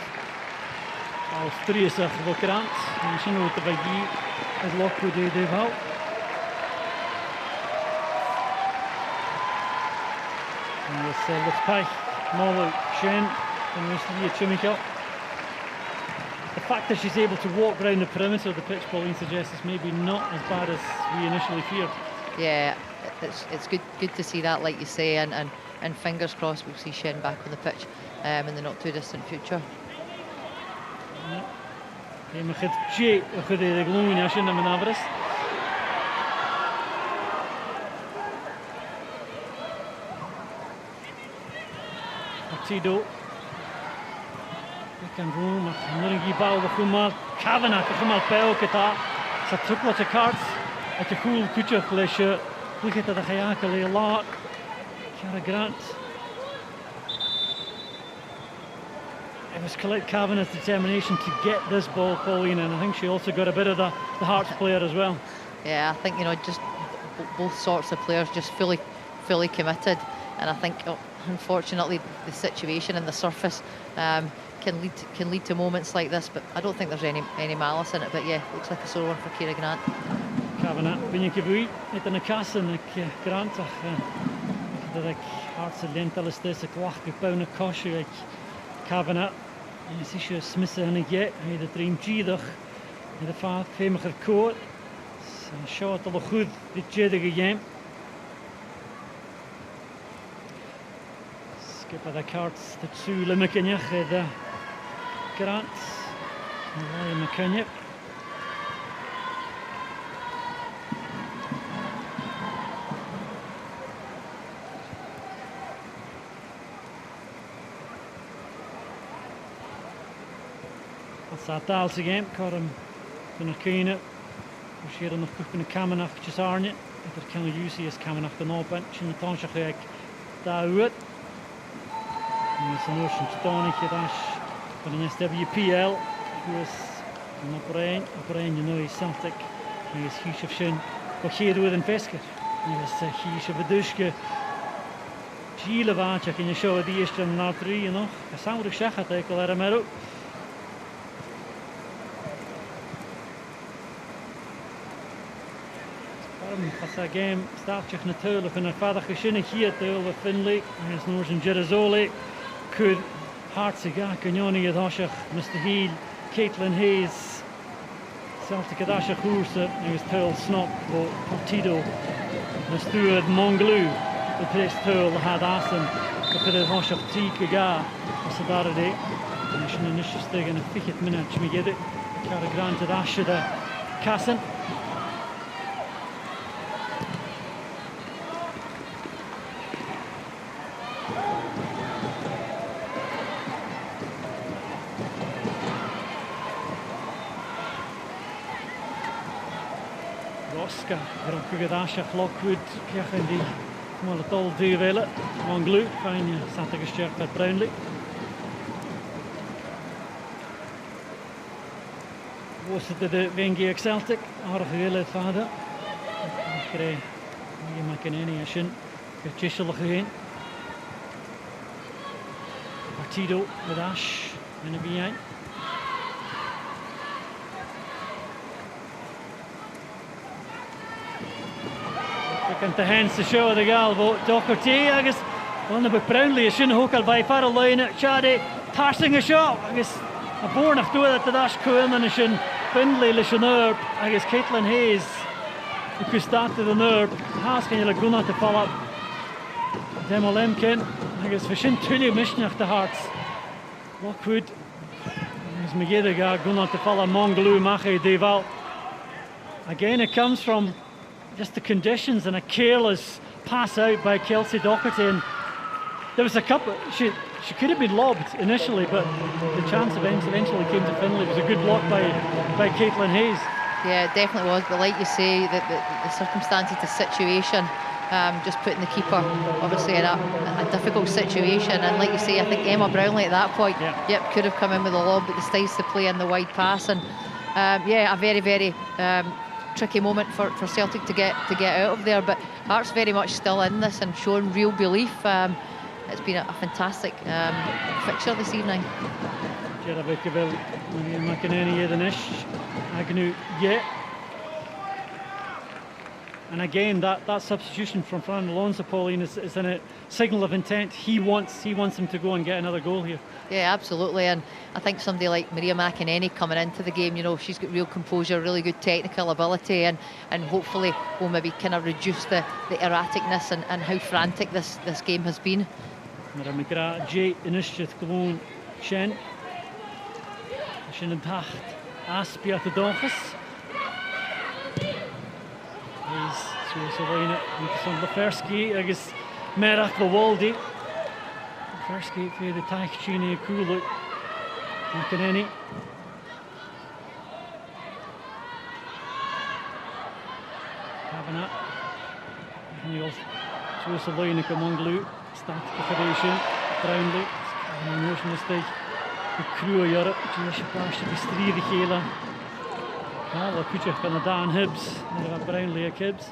Austrië Grant, misschien ook de Belgie het Lockwood deed wel. En dat is Pech, Molo, Shen, and Rusty Chimichel. The fact that she's able to walk around the perimeter of the pitch, Pauline suggests, is maybe not as bad as we initially feared. Yeah, it's good to see that, like you say, and fingers crossed we'll see Shen back on the pitch in the not too distant future. Je mag het J, goed de gloeien als je naar beneden is. Tido. Ik kan doen, maar Nurgi bal de Gumal, Kavanagh de Gumal Peo Keta. Ze took wat de cards. Het je cool kutje flesje. Look at the Hayaka lot. Cara Grant. It was Colette Kavanagh's determination to get this ball, Pauline, and I think she also got a bit of the Hearts player as well. Yeah, I think just both sorts of players just fully committed, and I think unfortunately the situation and the surface can lead to moments like this, but I don't think there's any malice in it. But yeah, looks like a sore one for Cara Grant. Kavanagh, ben je kevui, met een kast en ik Grant, dat ik Hearts lent alles deze klacht, ik bouw een kostje, ik Kavanagh. Is eisiau smysa yn y ge, hyd y dream gyddoch, hyd y ffadd, ffeimach yr cwr. Siot al chwyd di jedig y gem. Skip ad y carts, dy tsŵl y mycyniach, hyd y grant. Lai y mycyniach. Sa dal sy gem, corym dyn nhw'r cynna. Wrth siar yn o'ch yn y camanach jys arni. Ydy'r cael ei usi ys camanach dyn oben. Sy'n y tonsach ag da wyd. Ys yn oes yn tydonig i dash. Yn yn SWPL. Gwys yn obrain yn oes Celtic. Ys hysaf sy'n o chyr wyd yn fesgr. Ys hysaf y dysgu. Gil y fach ac yn y sio ydi eistedd yn nadri yn o'ch. Ys awr y siachat eich ar y merw. As a game startach na tuil of yn y ffadach y sy'n y hi tuil of Finley as nors yn Jerizoli could Hearts ag ac yn ioni yd osach Mr Heel, Caitlin Hayes Celtic yd asach hwrsa agus tuil snop o Partido na stwyd Monglou y pres tuil had asan y pydd osach trig ag a os y dar ydy yn ysyn yn ysystig yn y ffychit minach mi gyddi car y grant yd asad y casan Oscar, er ook gedasje Lockwood, krijgen die maar het al die willen. Monglou, fijn, staat er gesterkt uit Brownlee. Was het de Wengie Celtic, aardig willen het vader. Ik kreeg hier maar geen ene als je getjisselig heen. Partido met Ash en een bijeen. Yn dy hens y sio y gael fo Docherty agos ond y bod Brownlee sy'n hwcal fai par o lein siade tarsing y sio agos a bornach dwydd at y dash cwyl yn sy'n Finley le sy'n erb agos Caitlin Hayes y cwstatydd yn erb has gan ila gwnnat y follow Demo Lemkin agos fy sy'n twylio misnach dy Hearts Lockwood agos mi gyda ga gwnnat y follow Monglou mach ei defal again it comes from just the conditions and a careless pass out by Kelsey Docherty. And there was a couple, she could have been lobbed initially, but the chance eventually came to Finley. It was a good block by Caitlin Hayes. Yeah, it definitely was, but like you say, the circumstances, the situation, just putting the keeper obviously in a difficult situation. And like you say, I think Emma Brownlee at that point, could have come in with a lob, but decides to play in the wide pass. And a very, very tricky moment for Celtic to get out of there, but Hearts very much still in this and showing real belief. It's been a fantastic fixture this evening. And again, that substitution from Fran Alonso, Pauline, is a signal of intent. He wants him to go and get another goal here. Yeah, absolutely. And I think somebody like Maria McInerney coming into the game, you know, she's got real composure, really good technical ability, and hopefully will maybe kind of reduce the erraticness and how frantic this game has been. Maar dan krijg je initiatief gewoon Shen. Als je een dag aspie uit de donges. Is zoals alleen met zo'n Leferski, agus merach Waldi. Leferski voor de tachtjine cool. McInerney. Havana. Niels zoals alleen met Monglou. Staat Federation. Brownlee. En een motion mistake. De crew Europe. Dus je plaats te bestrijden gele. Ja, dat kun je van de Daan Hibbs. En dan Brownlee en Hibbs.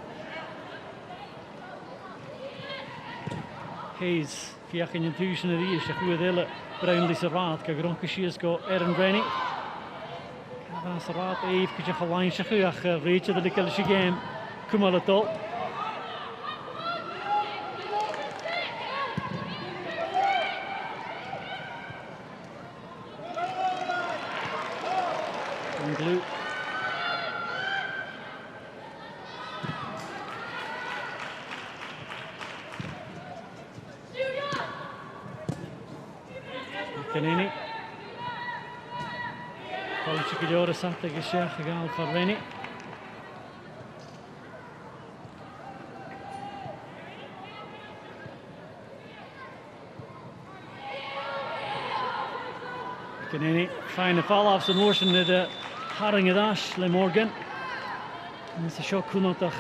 Hayes, fiach in intuition er is, je goede delen. Brownlee se raad, kijk ronkjes go Erin Rennie. Kava se raad, even kun je gelijk je geach, reetje de likkelje game. Kom al het op. McEnany. Fáilte go leor Celtic go seach a gáil for Rennie. McEnany fine a fall off some motion at the Haring Adash Le Morgan. And it's a shot Kunotach.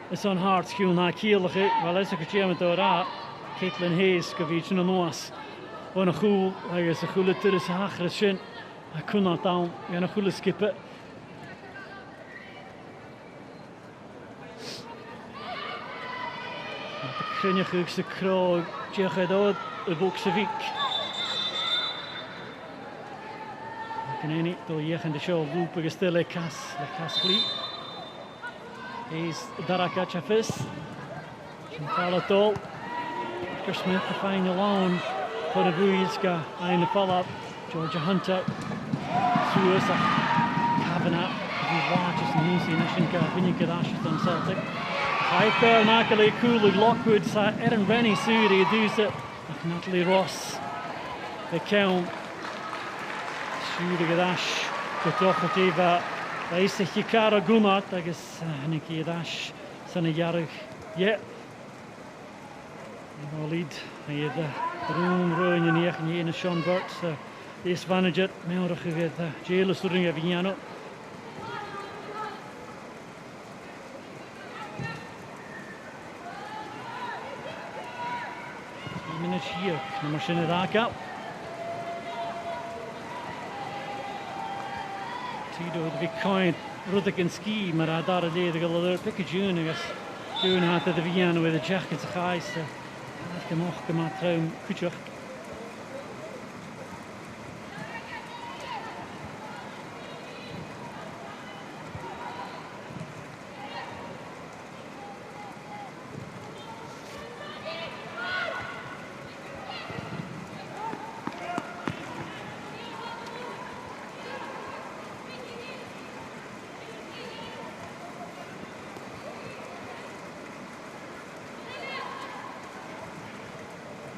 It's on hard skew na Kielach. Well, it's a Kuchiamat or Caitlin Hayes, Gavichin and Noas. On a cool, I guess a cool to the Sahara shin. I could not down, and a cool skip it. Krinjach the crow, Jehedod, a Buxavik. McEnany, though Yech and the show, Loop, is still a Cass Fleet. He's Daraka Chafis. Falatol. Oscar Smith, the final alone. Ponabuiska, and the follow up. Georgia Hunter. Suasa. Kavanagh. If you watch us and easy, Nishinka, Vinica Ashton Celtic. Hyper, Macaulay, Cooley, Lockwood, Erin Rennie, Suri, Adusa, Natalie Ross. The count. Suri Gadash. Kutochativa. Raisa Hikara Gumat, I guess, Niki Dash, Sana Yaruk, yeah. Lead, I had the room, Rowan, and Yach, and Sean Burt, this manager, Melrach, Jail, Suring Avignano. Minutes here, the machine at Aka. Tido the big coin, Rudik and Ski, Maradara Day, the Galler, pick a June, I guess. June had the Vienna with the jackets of ice. I can walk them out through Kuchuk.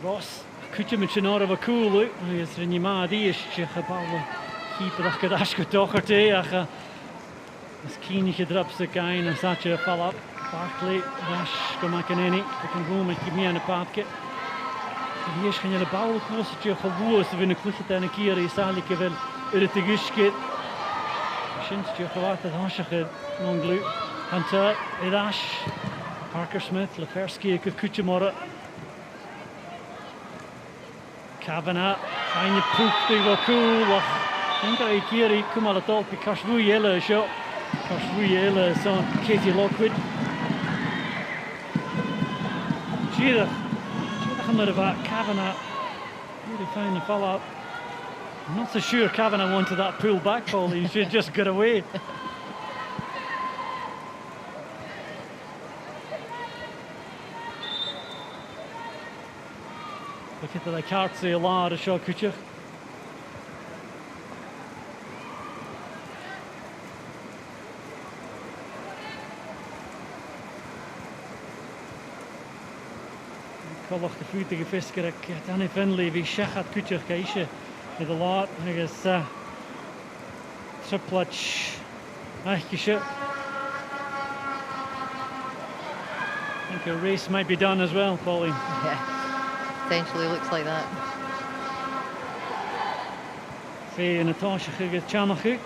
Ross, Kuchimich and out of a cool look. Yes, and you mad is Chechabala. Keep it up, Kadash, Doherty. As Keeny drops the guy and such a fall up. Barkley, Dash, McEnany. They can go and give me on a papke. And here's can you the ball close to Chavus of in a quick and a Kiri Salikivel, Uritigiskit. Shins Jehovah, the Hashach, Longlu, Hunter, Dash, Parker Smith, Lefersky, Kuchimora. Kavanagh, find the poop, they go cool. I think I Kiri come out of top because we yellow shot. Because we yellow son Katie Lockwood. Cheetah come out of that Kavanagh. Really find the follow up. I'm not so sure Kavanagh wanted that pull back ball, he should just get away. Look at the cart say a lot of shot Kuchuk. Colloch the food to Fisker, Danny Finley, vi Shechat Kuchuk, Kaisha, with a lot, I guess, Triplach, Aichkisha. I think a race might be done as well, Pauline. Yeah. Potentially looks like that. Faye and Natasha get Chamachu.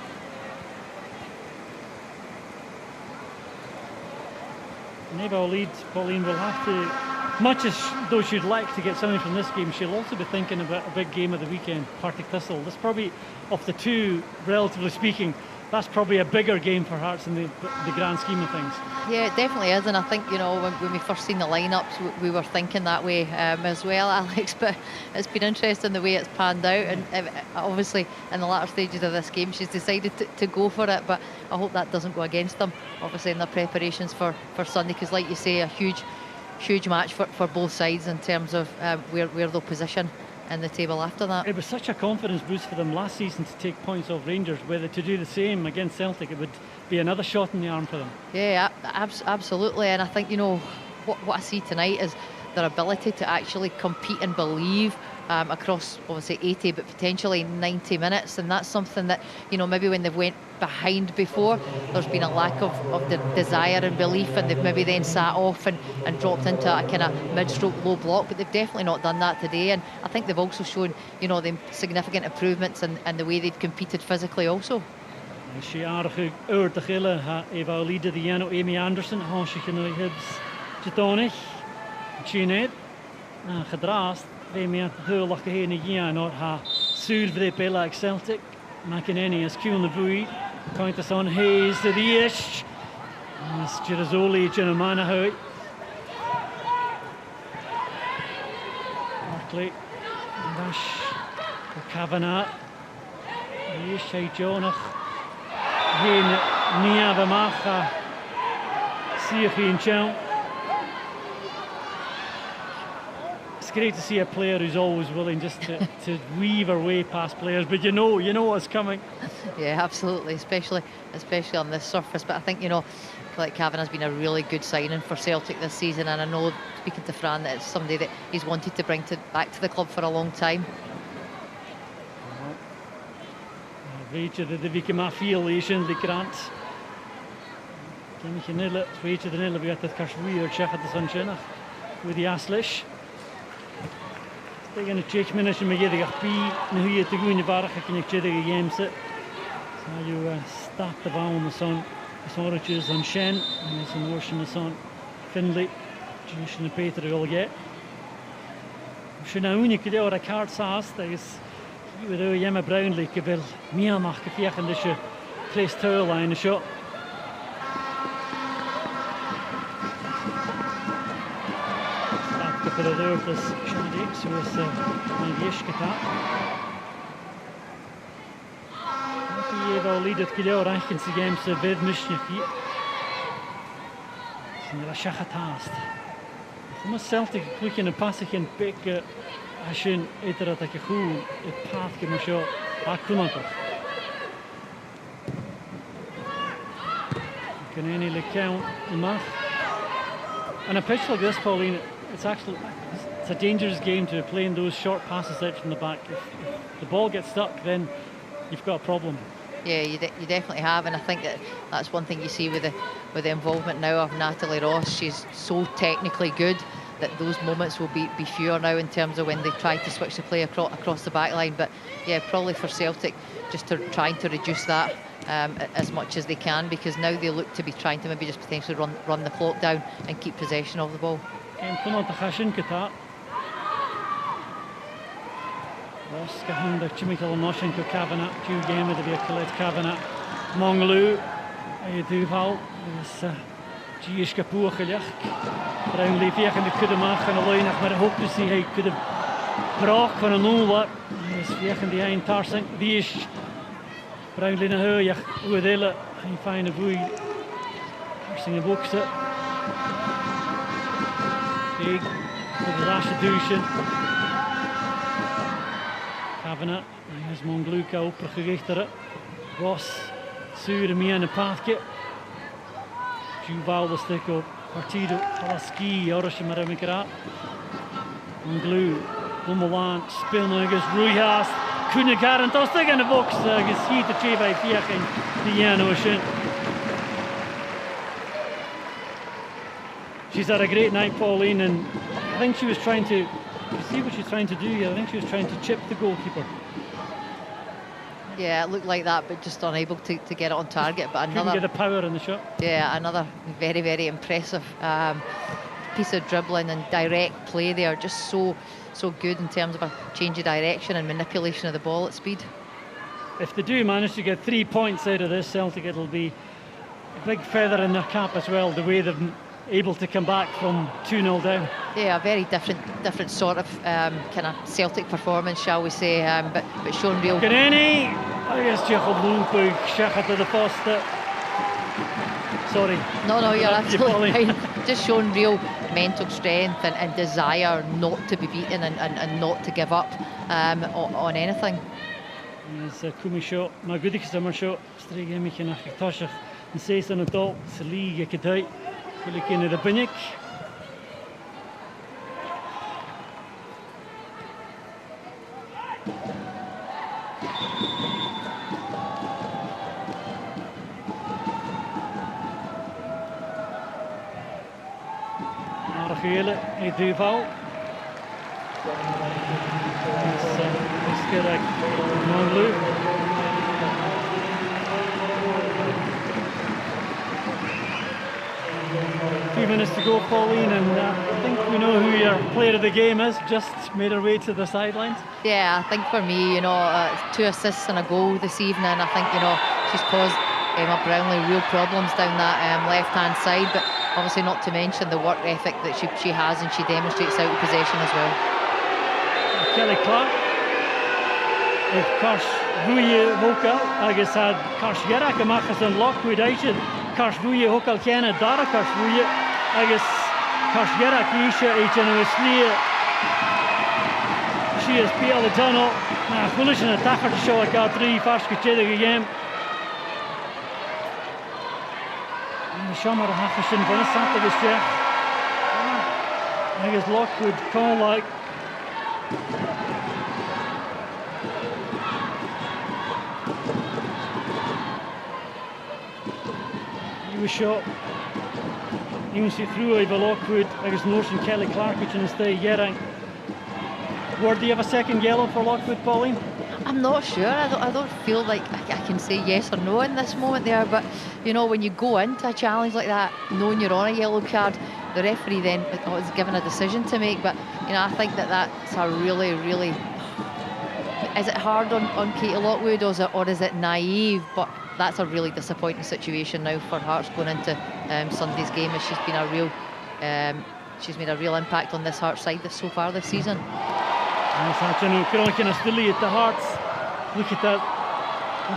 Maybe our lead, Pauline, will have to, much as though she'd like to get something from this game, she'll also be thinking about a big game of the weekend, Partick Thistle. That's probably, of the two, relatively speaking, that's probably a bigger game for Hearts in the grand scheme of things. Yeah, it definitely is, and I think, you know, when we first seen the lineups, we were thinking that way as well, Alex, but it's been interesting the way it's panned out, and obviously in the latter stages of this game she's decided to go for it, but I hope that doesn't go against them, obviously, in their preparations for Sunday, because like you say, a huge match for both sides in terms of where they'll position in the table after that. It was such a confidence boost for them last season to take points off Rangers. Whether to do the same against Celtic, it would be another shot in the arm for them. Yeah, absolutely. And I think, you know, what I see tonight is their ability to actually compete and believe across obviously 80 but potentially 90 minutes, and that's something that, you know, maybe when they've went behind before, there's been a lack of the desire and belief, and they've maybe then sat off and dropped into a kind of mid-stroke low block, but they've definitely not done that today. And I think they've also shown, you know, the significant improvements in the way they've competed physically also. She aardig uit de gillen ha Eva Lida de Jano Amy Anderson hansje genoeg Hibs Jetonig Chinet gedraast we met de hullig geheen Jano ha SWPL Celtic McInerney is Kuhn Levui Countess on Hayes de Ish Miss Girazoli Genomana Hoy Barkley Dash Kavanagh Ish Hay Jonach Heen Niava Macha Siachin Chow. It's great to see a player who's always willing just to weave her way past players, but you know what's coming. Yeah, absolutely, especially on this surface. But I think, you know, like Kavanagh's been a really good signing for Celtic this season, and I know, speaking to Fran, that it's somebody that he's wanted to bring back to the club for a long time. Weet je, de week ma veel lezen de krant. Ken je nille, weet je de nille we het kashwir zeggen de sunshine with the aslish. Tegen de check minute me gede gapi, nu hier te goeie barg kan ik chede games. So you start the ball on the sun. The oranges on Shen and some motion the sun. Finley, Jushin Peter will get. Shina unie kide or a card saas, that is with Emma Brownlee gebil meermach gefechen de Chris Turline de shot. Start for the door this Shandy so is Nagishkata. Die wel leader kilo ranken se game se ved mishniki. Sin la shachatast. Kom Celtic quick in a passage and pick Ashin iter dat ik goed het path ke masho akumantok. Can any le count the math. And a pitch like this, Pauline, it's a dangerous game to play in those short passes out from the back. If the ball gets stuck, then you've got a problem. Yeah, you definitely have, and I think that's one thing you see with the involvement now of Natalie Ross. She's so technically good that those moments will be fewer now in terms of when they try to switch the play across the back line. But yeah, probably for Celtic, just trying to reduce that as much as they can, because now they look to be trying to maybe just potentially run the clock down and keep possession of the ball. Ross Gahunda, Chimical Noshenko Kavanagh, two game of the vehicle Kavanagh, Monglu, Duval, is Gish Kapoor Geliach. Brownlee vegen de kudde mag en alleen nog maar hoop te zien hij kudde braak van een onwaar. Is vegen die een tarsing die is Brownlee naar huis hoe delen geen fijne boei. Tarsing een boekste. Big voor de laatste douche. Kavanagh, hij is Mongluka opgerichteren. Ross zuurde mee aan een paadje. Duval de stuk op. Partido, Halaski, Yorosha Maramikara. Monglu, Bumelaan, Spilnuggers, Ruihast, Kunigaren, Tostig in de box. Geschiet de 2 bij 4 in de Janoshin. She's had a great night, Pauline, and I think she was trying to, you see what she's trying to do here? I think she was trying to chip the goalkeeper. Yeah, it looked like that, but just unable to get it on target. But another, couldn't get the power in the shot. Yeah, another very, very impressive piece of dribbling and direct play there. Just so good in terms of a change of direction and manipulation of the ball at speed. If they do manage to get 3 points out of this, Celtic, it'll be a big feather in their cap as well, the way they've able to come back from 2-0 down. Yeah, a very different sort of kind of Celtic performance, shall we say, but shown real. Kenny, I guess Jacob Loopig, Shaka to the post. Sorry. No, you're absolutely fine. Just shown real mental strength and desire not to be beaten and not to give up on anything. Yes, Kumi shot, my good summer shot, straight game ik naar Toshach, en 6 aan het doel, ze liegen gedui. Wil ik in de binnek. Argele, Duval. Skirek, non-blue. 2 minutes to go, Pauline, and I think we know who your player of the game is. Just made her way to the sidelines. Yeah, I think for me, 2 assists and a goal this evening. I think, she's caused Emma Brownlee real problems down that left-hand side, but obviously not to mention the work ethic that she has, and she demonstrates out of possession as well. Kelly Clark. If Kars Vuye Hokal, agus had Kars Gerak amachas an Lockwood Aisha, Kars Vuye Hokal Kena Dara Kars Vuye, agus Kars Gerak Isha H&O Slia. She is P.L. the tunnel. Na foolish and attacker to show a gal 3 fast Kuchedig again. And the Shamar Hafishin Bonasant agus Jeff. Agus Lockwood call like. He was shot. He was through over Lockwood. Agus Norse and Kelly Clark which in stay Yerang. Word, do you have a second yellow for Lockwood, Pauline? I'm not sure. I don't feel like I can say yes or no in this moment there, but when you go into a challenge like that, knowing you're on a yellow card, the referee then is given a decision to make. But I think that's a really, really. Is it hard on Katie Lockwood, or is it naive? But that's a really disappointing situation now for Hearts going into Sunday's game, as she's been a real. She's made a real impact on this Hearts side so far this season. Yes, actually, Cronkin is still at the Hearts. Look at that.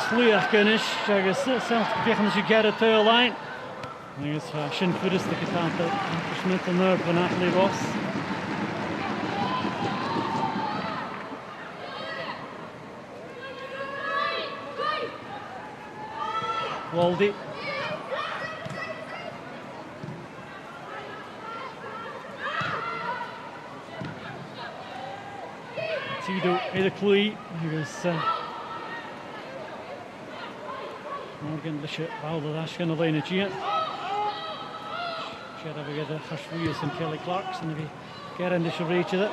Sluach Gunnish, agus Celtic began to get it to a line. I guess Shin Fudis the Katanta, Schmidt and Nerv and Natalie Ross. Waldy. Tido Eda Clui, Morgan Lisha Bowler Ashkan Elena Gia. Share have a get a Hashwius and Kelly Clarks, and if you get in the reach of it.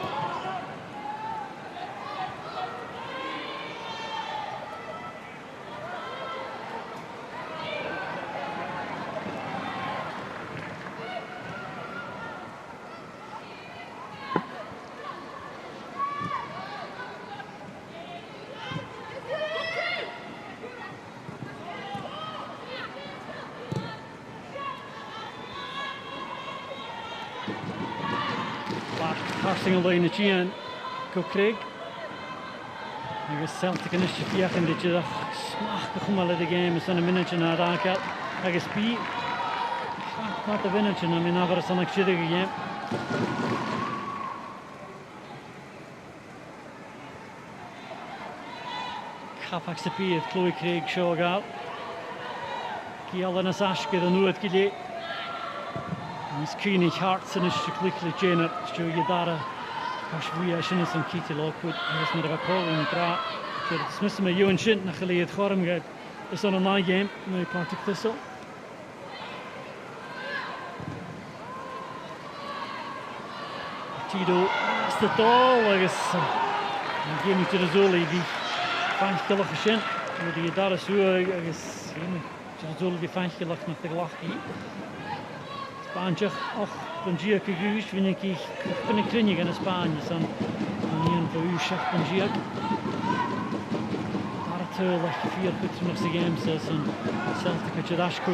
Passing line at Gian, go Craig. I guess Celtic initiative fiach and the smach the chumal of the game is on a minute and a rankat. I guess B. Not the minute and I mean never a son of shitty game. Capax the P of Chloe Craig Shawgal. Kialan as Ashke the Nuat Gilly. He's Keeny Hearts and his quickly Janet, Joe Yadara, Kashwia Shinnis and Kitty Lockwood, and it's not a call in the draw. Dismiss me, you and Shin, Nachali at Horm, it's on a night game, my party thistle. Tido, it's the doll, I guess. Game to the Zoli, the 5 kilo for Shin, with the Yadara Sua, I guess, Zoli, the 5 kilo, not the Locky. Spanje, Banjia Kagush, Viniki, Pinicrinig in Spanje, son, Ian Vausha, Banjia. Taratul, like 4 foot of the game, says, and Celtic at Jadashko.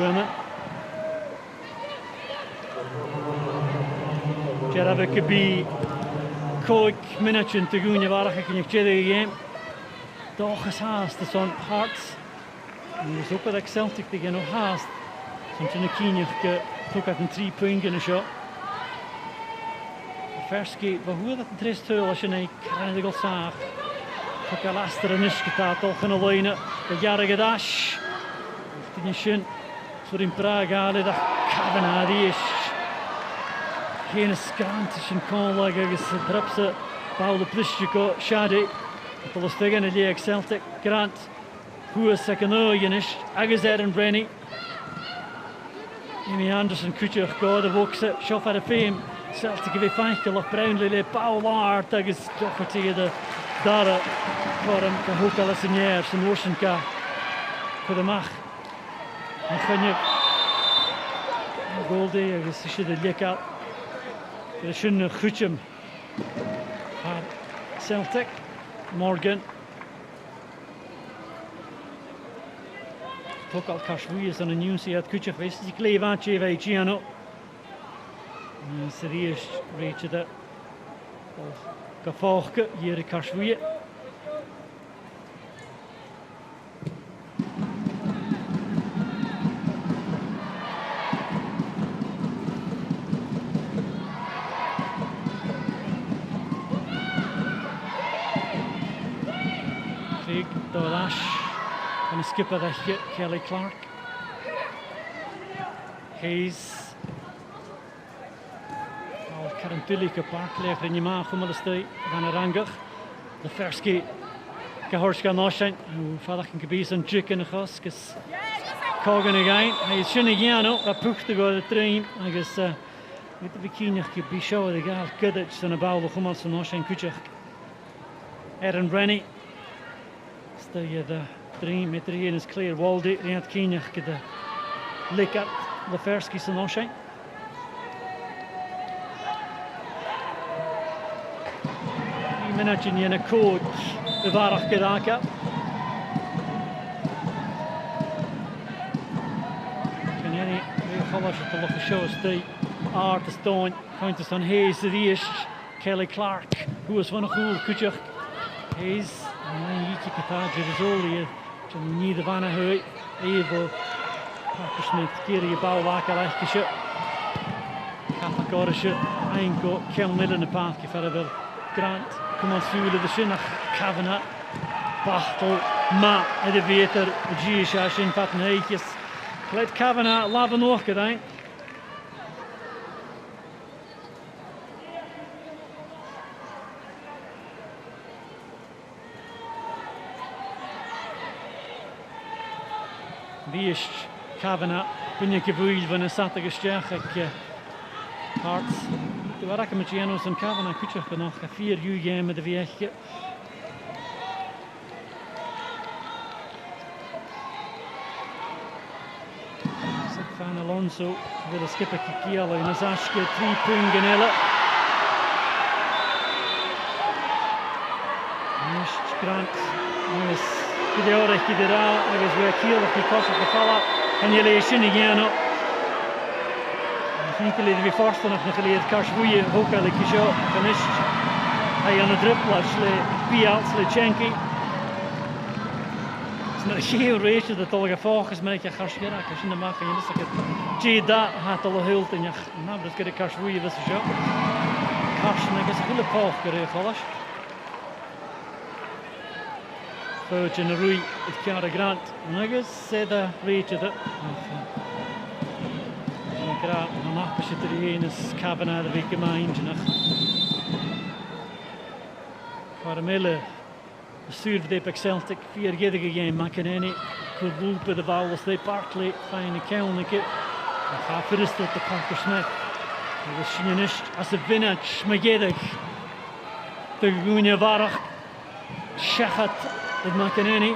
Jarava could be Coic, Minachin, Tagunia Varaka, can you check the game? Dochas has the son Hearts. And he was up with Celtic again, of Hast. Something a keen took at 3 point in a shot. The first gate, but who that 3 tool as je nee krijgt saag. Took a laster en isketa toch in a line. The jarige dash. Tinnishin. So in Prague alle dat Kavanagh is. Geen skrant in kon like agus drapse Paul Plischko Shadi. Dat was tegen de leeg Celtic Grant. Who is second Janish agus Aaron Brenny. Amy Anderson Kuchuk God of Oakset, shot at a fame, Celtic gyda ffaincio o'ch Brownlee le bawl art agos dochwti gyda dara ffordd am hwgal as yn ier sy'n wrth yn ga cwyd ymach yn chynnyg Goldi agos eisiau dy liegal gyda sy'n chwtym ar Celtic Morgan Tocal Cashwias yn y niwsiad cwtych fe sy'n gleif at ei fe Giano Serious reach it Gafochke hier Cashwia Craig Dolash and a skipper there Kelly Clark Hayes Karen Billyke park leg in je maag om de van een rangig. De verski gehorska noshen. Hoe vader kan gebied een trick in de gas. Kes kogen again. Hij is schöne Giano. Dat puchte go de train. Hij is met de bikini gebied show de gal kuddet zijn bouw de gommels van noshen kutje. Aaron Brenny. Stel je de train met de een is clear Waldy. Die had kienig de likker de verski zijn noshen. Minajin yn y cod y farach gydaga. Can any cholas at the look of shows the art the stone Countess on Hayes the Ish Kelly Clark who was one of who Kutchuk Hayes and Yiki Kataja is only to need the Vanna Hui Evo Parker Smith Giri Bowlaka Leichtische Catholic Eingo Kel Mill in the park if I Grant Come on through the shin of Kavanagh Bachtel Ma en de veter Gisha Shin Patten Heikjes Let Kavanagh laven nog gedaan Wie is Kavanagh bin je gevoel van een satige sterk Hearts De waar met Janos en Kavanagh kutje nog 4 uur met de weegje. Van Alonso wil de skipper Kikiela in een Aschke 3 punten ellen. Mist Grant is de oorlog die daar is weer Kiel of die kost gevallen en je leest in Jano. Niet alleen wie forsten nog geleerd Kashbuye ook al ik zo gemist. Hij aan de druppels le Pials le Chenki. Het is een heel race dat al gevolg is met je Kashgera als je de maak en je dus dat je daar had al hult en je nou dat je Kashbuye was zo. Kashne is een hele poog geregeld. Coach in de Rui het Kjara Grant. Nou is de race dat. Graag een appeltje erin is Kavanagh de week gemeend nog. Caramelle bestuurde de Epic Celtic 4 giddige game Macaneni could loop de bal was they partly fine Kelnicke. En gaat first tot de Parker Smith. Dat is Shinist als de vintage magedig. De Gunya Varach Shachat het Macaneni.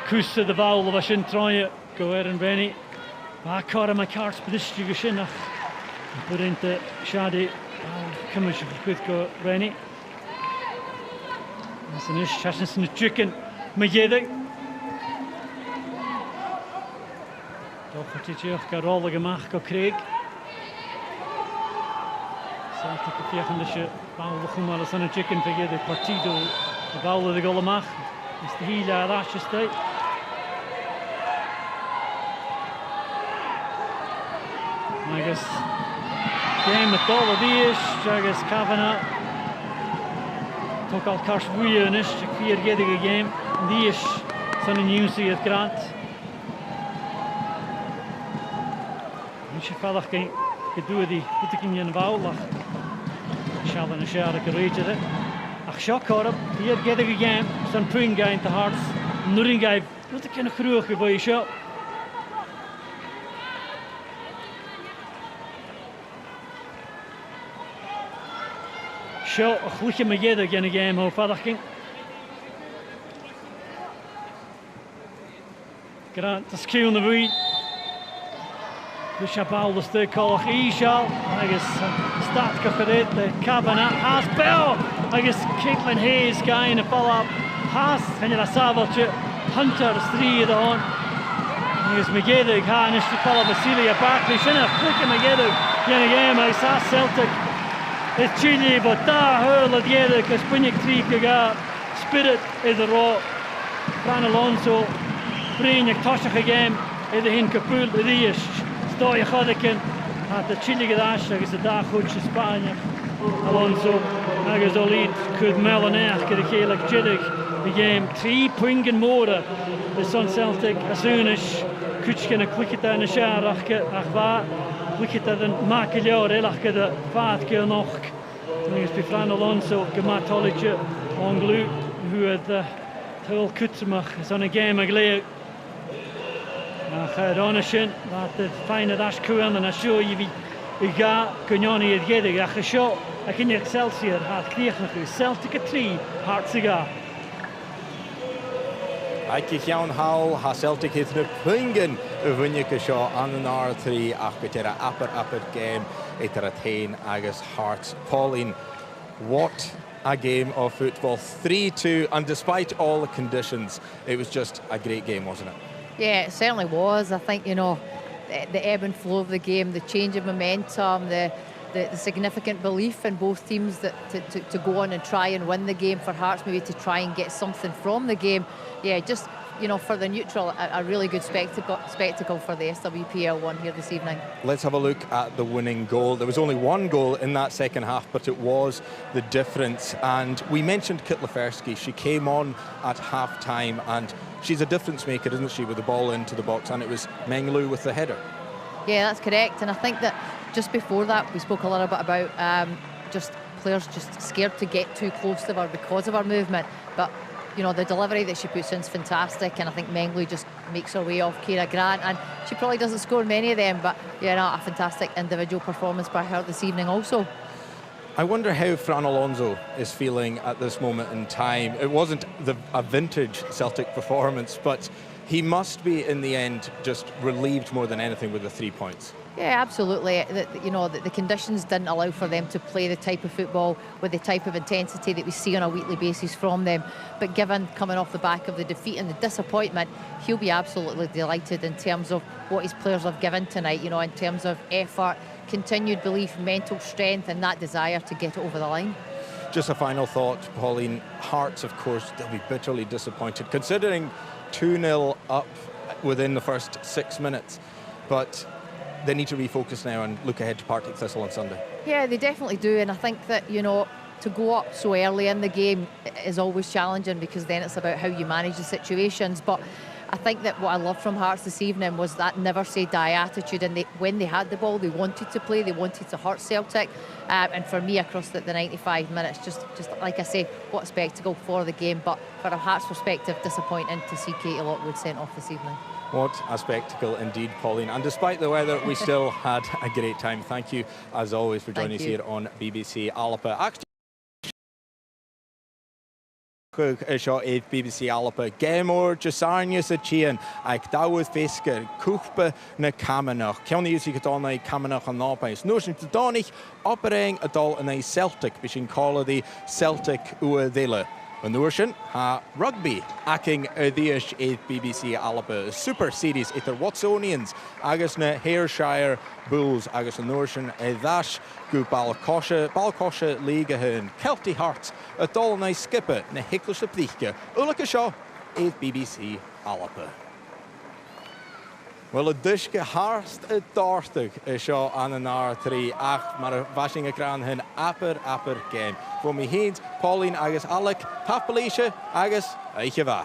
Kuste de bal was in traaien. Go Aaron Benny. Maar Cara McCart's bedistig geschinnach. Put into Shadi. Commission goed go Benny. Dat is een is chassis in de chicken. Magedig. Toch wordt dit jeugd kan rollen gemaakt go Craig. Celtic de viergendische bal de goede alles aan de chicken vergeet de partido. De bal de golle mag. Is de hele raasje steek. Agus game met alle dies, Agus Kavanagh took al Kashbuye in is 4 giddige game. Die is zo'n een nieuwsie het Grant. Niet zo vallig kan gedoe die goed ik in je bouw lag. Shall een scherke reetje het. Ach shock op 4 giddige game. Zo'n punt game te hard. Nothing guy. Wat ik nog groeig bij je show. Seo a chluiche me géad gan a game ho fadachking. Grant the skew na bhí. Bhí ball the stu callach Ishal agus start go choréad the Cabana has bell agus Caitlin Hayes guy in a follow-up has henne a sábailte Hunter stríad on agus me géad ha is to follow Basilia Barkley sinna flick me géad gan a game agus sa Celtic is Chile but da hurl at géad agus bunnig trí go spirit is the raw Fran Alonso Brín ag toisach a game i the hin capúl i ríist Dói a chodacin at the Chile gadáis agus a dá chuid sa Spáine Alonso agus ó líd chud melanach go a chéach jidig the game 3 poingan móra the Sun Celtic as soon as cuitcin a clicita na searachcha ach bha clicita den mac leor eilachcha de fad go noch agus by Fran Alonso gomatolidge on glú who had the tuil cutsamach is on a game ag léag Ach rána sin the fine as cuan and a seo I bhí I ga gonioni iad géidig ach a seo a cinne Excelsior hat críoch chu Celtic a 3 Hearts a ga. Aici cheann hawl ha Celtic hit na pwingen y fwynig y sio an yn R3 ach gyda'r apar game either a tain agus Hearts. Pauline, what a game of football. 3-2 and despite all the conditions it was just a great game, wasn't it? Yeah, it certainly was. I think, you know, the ebb and flow of the game, the change of momentum, the significant belief in both teams that to go on and try and win the game, for Hearts maybe to try and get something from the game. Yeah, just, you know, for the neutral, a really good spectacle for the SWPL one here this evening. Let's have a look at the winning goal. There was only one goal in that second half, but it was the difference. And we mentioned Kit Lefersky. She came on at half-time and she's a difference maker, isn't she, with the ball into the box, and it was Menglu with the header. Yeah, that's correct. And I think that just before that, we spoke a little bit about just players just scared to get too close to her because of her movement. But, you know, the delivery that she puts in is fantastic, and I think Menglu just makes her way off Ciara Grant, and she probably doesn't score many of them, but, yeah, no, a fantastic individual performance by her this evening also. I wonder how Fran Alonso is feeling at this moment in time. It wasn't a vintage Celtic performance, but he must be, in the end, just relieved more than anything with the 3 points. Yeah, absolutely. You know, the conditions didn't allow for them to play the type of football with the type of intensity that we see on a weekly basis from them. But given coming off the back of the defeat and the disappointment, he'll be absolutely delighted in terms of what his players have given tonight, you know, in terms of effort, continued belief, mental strength and that desire to get it over the line. Just a final thought, Pauline. Hearts, of course, they'll be bitterly disappointed, considering 2-0 up within the first 6 minutes. But they need to refocus now and look ahead to Partick Thistle on Sunday. Yeah, they definitely do, and I think that, you know, to go up so early in the game is always challenging, because then it's about how you manage the situations. But I think that what I loved from Hearts this evening was that never say die attitude, and when they had the ball, they wanted to play, they wanted to hurt Celtic, and for me across the 95 minutes, just like I say, what a spectacle for the game. But from a Hearts perspective, disappointing to see Katie Lockwood sent off this evening. What a spectacle indeed, Pauline. And despite the weather, we still had a great time. Thank you, as always, for joining us here on BBC Alapa. Seo éiad BBC Alapa. Gémór Jasarnius a Chian ag dáwad féisce cúchpa na Camanach. Ceanna úsí go dána Camanach an nápais. Nuair sin dánig operaing a dul in a Celtic, bis sin cála the Celtic ua dhile. An nuair sin ha rugby acing a dhíis éiad BBC Alapa. Super series itar Watsonians agus na Ayrshire Bulls agus an nuair sin a dhais go Balcosha Ligahan. Celtic Hearts a dul na skippe na Hicklish Bríche. Ulach seo éiad BBC Alapa. Well, a duisce Harst a dártug seo an an R3 ach mar a bhaising a gran hin apar game. Fo mi héad, Pauline agus Alec, Tapalíse agus Eiche bha.